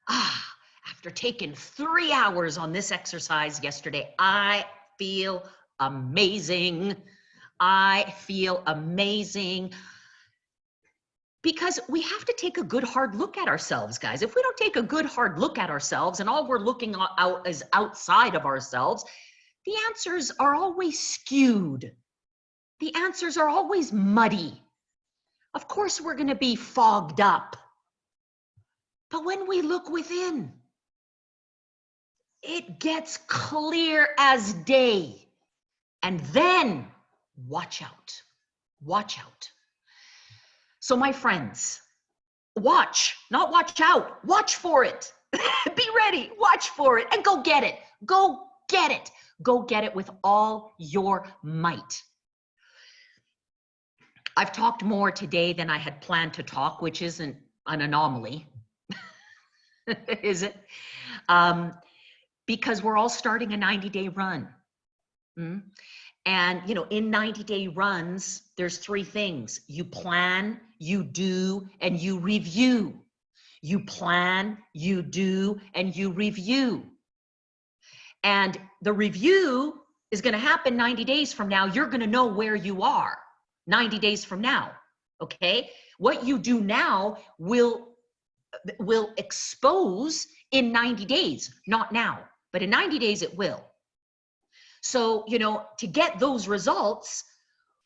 after taking 3 hours on this exercise yesterday, I feel amazing. I feel amazing because we have to take a good hard look at ourselves, guys. If we don't take a good hard look at ourselves and all we're looking out is outside of ourselves, the answers are always skewed. The answers are always muddy. Of course, we're going to be fogged up. But when we look within, it gets clear as day. And then watch out. Watch out. So my friends, watch, not watch out. Watch for it. Be ready. Watch for it and go get it. Go get it. Go get it with all your might. I've talked more today than I had planned to talk, which isn't an anomaly. Is it? Because we're all starting a 90-day run. And, you know, in 90-day runs, there's 3 things. You plan, you do, and you review. You plan, you do, and you review. And the review is going to happen 90 days from now. You're going to know where you are 90 days from now. Okay? What you do now will expose in 90 days, not now, but in 90 days it will. So, you know, to get those results,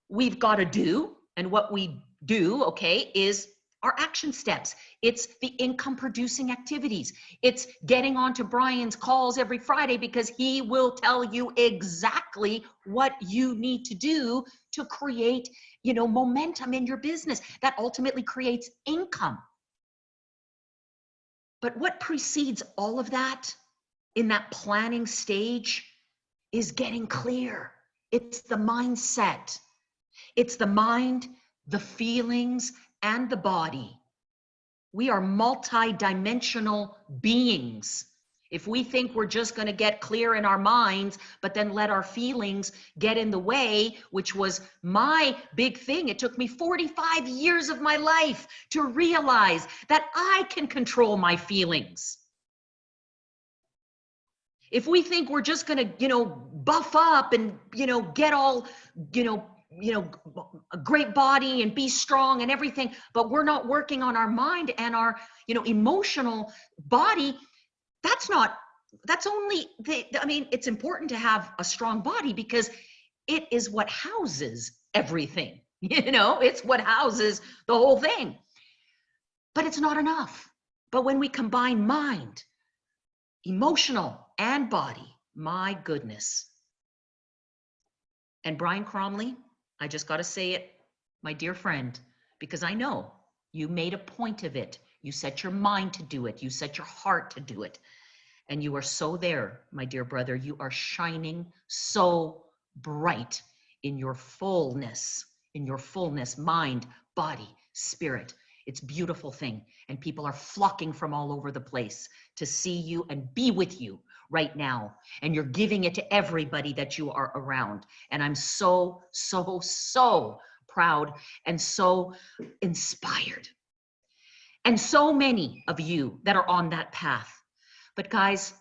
we've got to do, and what we do, okay, is our action steps. It's the income producing activities. It's getting onto Brian's calls every Friday because he will tell you exactly what you need to do to create, you know, momentum in your business that ultimately creates income. But what precedes all of that in that planning stage is getting clear. It's the mindset. It's the mind, the feelings, and the body. We are multi-dimensional beings. If we think we're just going to get clear in our minds, but then let our feelings get in the way, which was my big thing. It took me 45 years of my life to realize that I can control my feelings. If we think we're just going to, buff up and, get all, a great body and be strong and everything, but we're not working on our mind and our, emotional body, that's only it's important to have a strong body because it is what houses everything. It's what houses the whole thing. But it's not enough. But when we combine mind, emotional, and body, my goodness. And Brian Cromley, I just got to say it, my dear friend, because I know you made a point of it. You set your mind to do it. You set your heart to do it. And you are so there, my dear brother. You are shining so bright in your fullness, mind, body, spirit. It's a beautiful thing. And people are flocking from all over the place to see you and be with you right now. And you're giving it to everybody that you are around. And I'm so, so, so proud and so inspired. And so many of you that are on that path. But guys,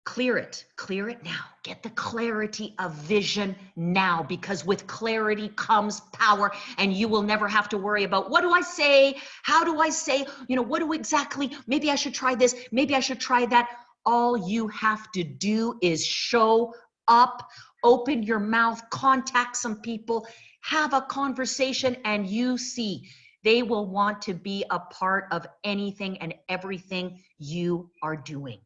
clear it now. Get the clarity of vision now, because with clarity comes power, and you will never have to worry about, what do I say? How do I say? What do exactly? Maybe I should try this. Maybe I should try that. All you have to do is show up, open your mouth, contact some people, have a conversation, and you see they will want to be a part of anything and everything you are doing.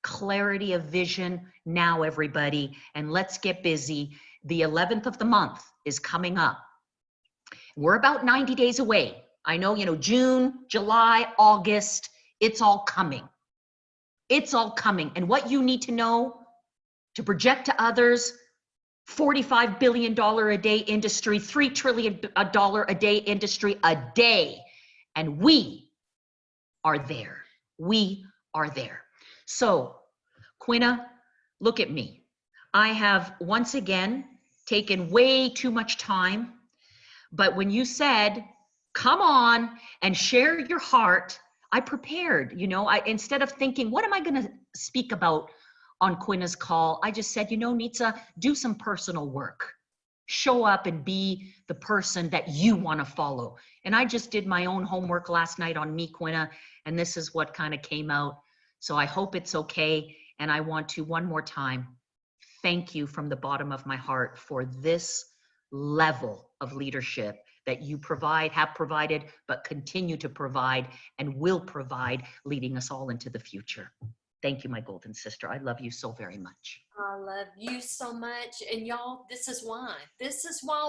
Clarity of vision now, everybody, and let's get busy. The 11th of the month is coming up. We're about 90 days away. I know, June, July, August, it's all coming. It's all coming. And what you need to know to project to others, $45 billion a day industry, $3 trillion a day industry a day. And we are there. We are there. So, Quenna, look at me. I have once again taken way too much time, but when you said, come on and share your heart, I prepared, instead of thinking, what am I going to speak about on Quenna's call? I just said, Nitsa, do some personal work. Show up and be the person that you want to follow. And I just did my own homework last night on me, Quenna, and this is what kind of came out. So I hope it's okay. And I want to, one more time, thank you from the bottom of my heart for this level of leadership that you have provided, but continue to provide and will provide, leading us all into the future. Thank you, my golden sister. I love you so very much. I love you so much. And y'all, this is why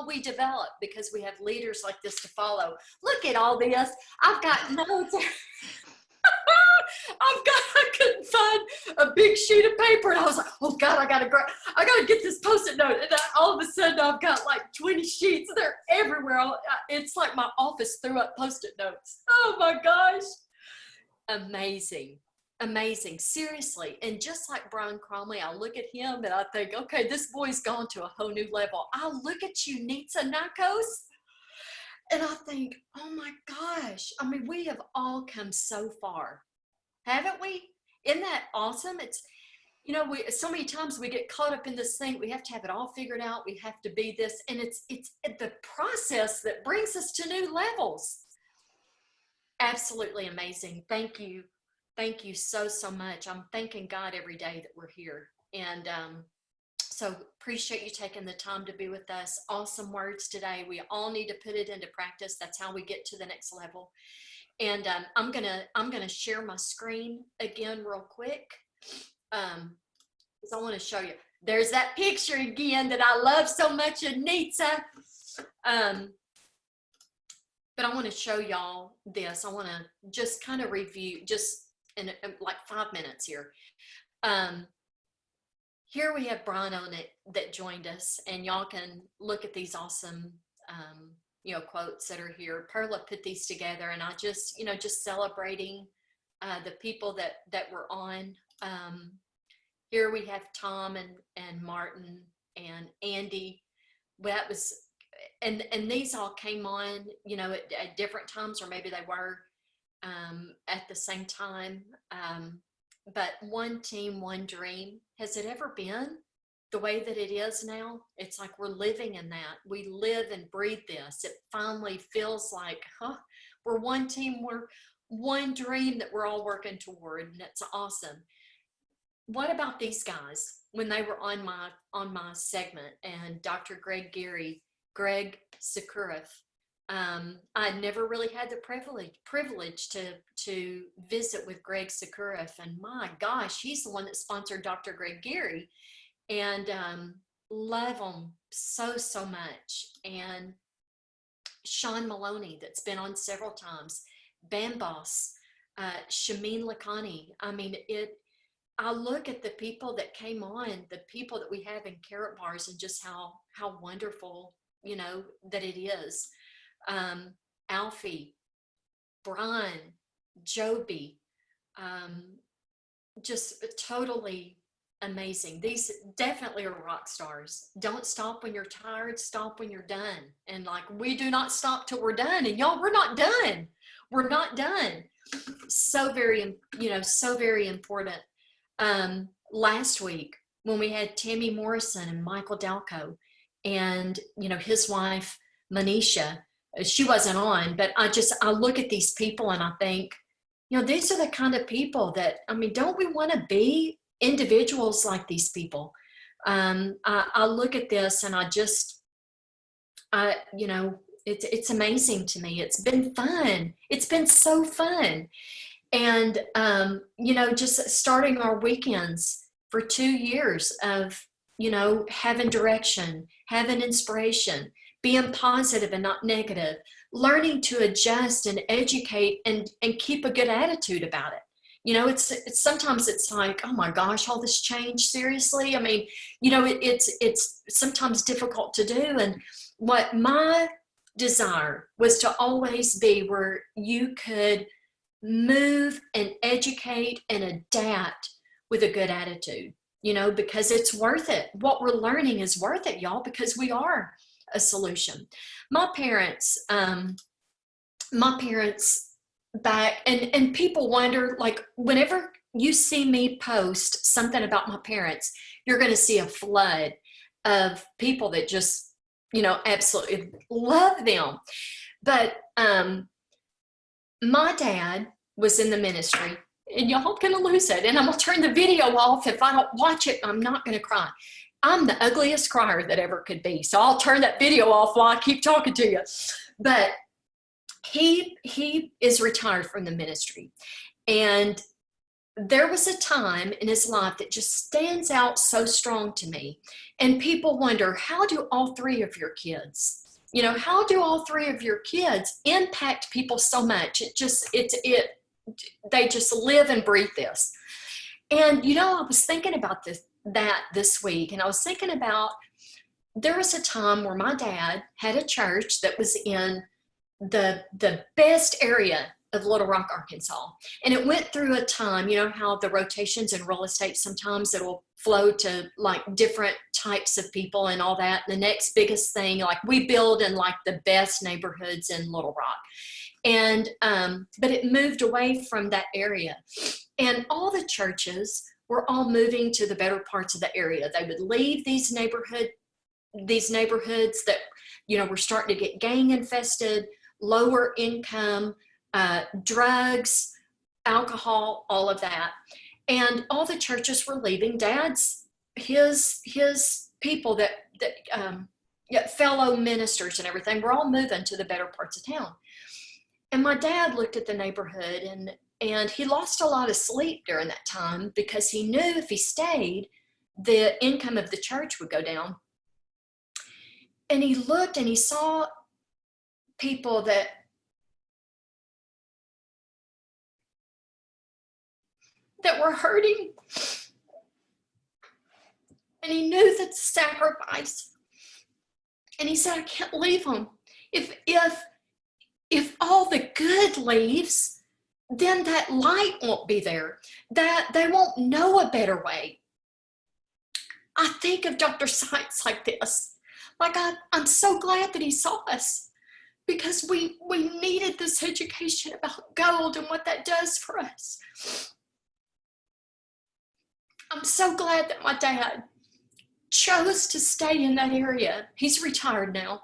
we develop, because we have leaders like this to follow. Look at all this. I've got notes. I couldn't find a big sheet of paper, and I was like, oh God, I gotta get this Post-it note. And all of a sudden I've got like 20 sheets. They're everywhere. It's like my office threw up Post-it notes. Oh my gosh. Amazing. Seriously. And just like Brian Cromley, I look at him and I think, okay, this boy's gone to a whole new level. I look at you, Nitsa, Nakos, and I think, oh my gosh, we have all come so far, haven't we? Isn't that awesome? It's, so many times we get caught up in this thing. We have to have it all figured out. We have to be this. And it's the process that brings us to new levels. Absolutely amazing. Thank you. Thank you so, so much. I'm thanking God every day that we're here. And so appreciate you taking the time to be with us. Awesome words today. We all need to put it into practice. That's how we get to the next level. And I'm gonna share my screen again real quick, because I want to show you. There's that picture again that I love so much of Nitsa. But I want to show y'all this. I want to just kind of review, just in like 5 minutes here. Here we have Brian on it that joined us, and y'all can look at these awesome, quotes that are here. Perla put these together, and I just, just celebrating the people that were on. Here we have Tom and Martin and Andy. That was, and these all came on, at different times, or maybe they were at the same time. but one team, one dream. Has it ever been the way that it is now? It's like we're living in that. We live and breathe this. It finally feels like, we're one team, we're one dream that we're all working toward, and it's awesome. What about these guys when they were on my segment, and Dr. Greg Sakurov? I never really had the privilege to visit with Greg Sakurov, and my gosh, he's the one that sponsored Dr. Greg Gary, and love him so much. And Sean Moloney, that's been on several times, Bambos, Shameen Lakhani. I mean, I look at the people that came on, the people that we have in Carrot Bars, and just how wonderful, that it is. Alfie, Brian, Joby, just totally amazing. These definitely are rock stars. Don't stop when you're tired, stop when you're done. And like, we do not stop till we're done. And y'all, we're not done. We're not done. So very, so very important. Last week when we had Tammy Morrison and Michael Dalco and, his wife, Manisha, she wasn't on, but I look at these people and I think, these are the kind of people that, don't we want to be individuals like these people? I look at this and it's amazing to me. It's been fun. It's been so fun. And, just starting our weekends for 2 years of, having direction, having inspiration, being positive and not negative, learning to adjust and educate and keep a good attitude about it. It's sometimes it's like, oh my gosh, all this change, seriously? It's sometimes difficult to do. And what my desire was to always be where you could move and educate and adapt with a good attitude, because it's worth it. What we're learning is worth it, y'all, because we are a solution. My parents back, and people wonder, like, whenever you see me post something about my parents, you're going to see a flood of people that just, absolutely love them. But my dad was in the ministry, and y'all gonna lose it. And I'm gonna turn the video off. If I don't watch it, I'm not gonna cry. I'm the ugliest crier that ever could be. So I'll turn that video off while I keep talking to you. But he is retired from the ministry. And there was a time in his life that just stands out so strong to me. And people wonder, how do all three of your kids, how do all three of your kids impact people so much? They just live and breathe this. And, I was thinking about this week, and I was thinking about, there was a time where my dad had a church that was in the best area of Little Rock, Arkansas. And it went through a time, how the rotations in real estate, sometimes it'll flow to like different types of people and all that. The next biggest thing, like we build in like the best neighborhoods in Little Rock. And, but it moved away from that area. And all the churches were all moving to the better parts of the area. They would leave these neighborhoods that, were starting to get gang infested, lower income, drugs, alcohol, all of that. And all the churches were leaving. His people fellow ministers and everything, were all moving to the better parts of town. And my dad looked at the neighborhood, and he lost a lot of sleep during that time, because he knew if he stayed, the income of the church would go down. And he looked and he saw people that were hurting. And he knew that sacrifice. And he said, I can't leave them. If all the good leaves, then that light won't be there. That they won't know a better way. I think of Dr. Sykes like this. Like, I'm so glad that he saw us, because we needed this education about gold and what that does for us. I'm so glad that my dad chose to stay in that area. He's retired now.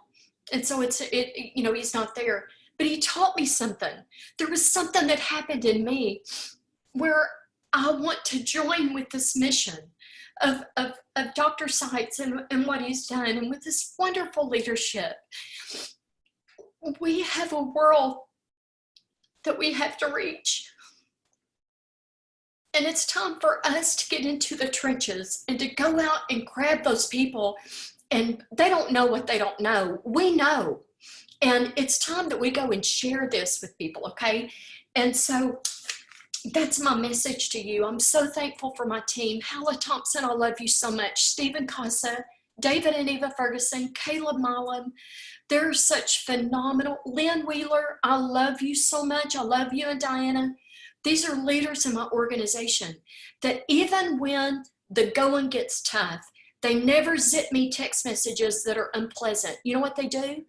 And so he's not there. But he taught me something. There was something that happened in me where I want to join with this mission of Dr. Seitz and what he's done, and with this wonderful leadership. We have a world that we have to reach. And it's time for us to get into the trenches and to go out and grab those people. And they don't know what they don't know. We know. And it's time that we go and share this with people, okay? And so that's my message to you. I'm so thankful for my team. Hala Thompson, I love you so much. Stephen Casa, David and Eva Ferguson, Caleb Mullen. They're such phenomenal. Lynn Wheeler, I love you so much. I love you and Diana. These are leaders in my organization that even when the going gets tough, they never zip me text messages that are unpleasant. You know what they do?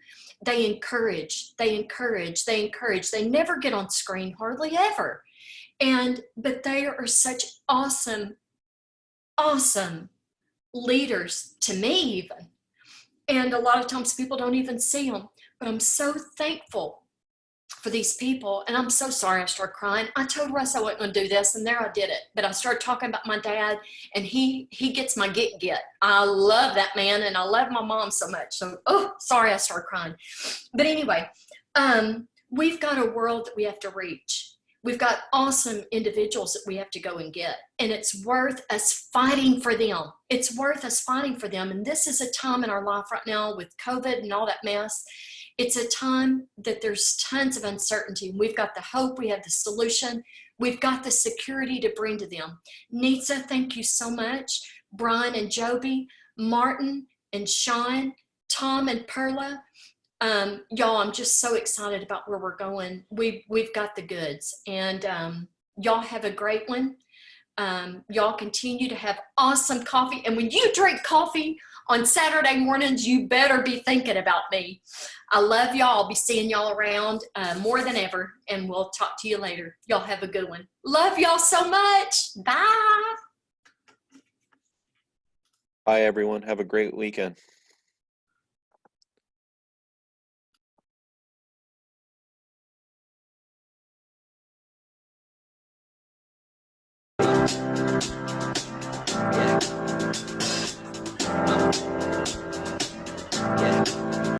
They encourage, they encourage, they encourage. They never get on screen, hardly ever. But they are such awesome, awesome leaders to me even. And a lot of times people don't even see them, but I'm so thankful for these people. And I'm so sorry I started crying. I told Russ I wasn't going to do this, and there I did it. But I started talking about my dad, and he gets my get. I love that man, and I love my mom so much. So, sorry I started crying. But anyway, we've got a world that we have to reach. We've got awesome individuals that we have to go and get, and it's worth us fighting for them. It's worth us fighting for them. And this is a time in our life right now with COVID and all that mess. It's a time that there's tons of uncertainty. We've got the hope, we have the solution, we've got the security to bring to them. Nitsa, thank you so much. Brian and Joby, Martin and Sean, Tom and Perla. Y'all, I'm just so excited about where we're going. We've got the goods, and y'all have a great one. Y'all continue to have awesome coffee. And when you drink coffee on Saturday mornings, you better be thinking about me. I love y'all. I'll be seeing y'all around more than ever, and we'll talk to you later. Y'all have a good one. Love y'all so much. Bye. Bye, everyone. Have a great weekend.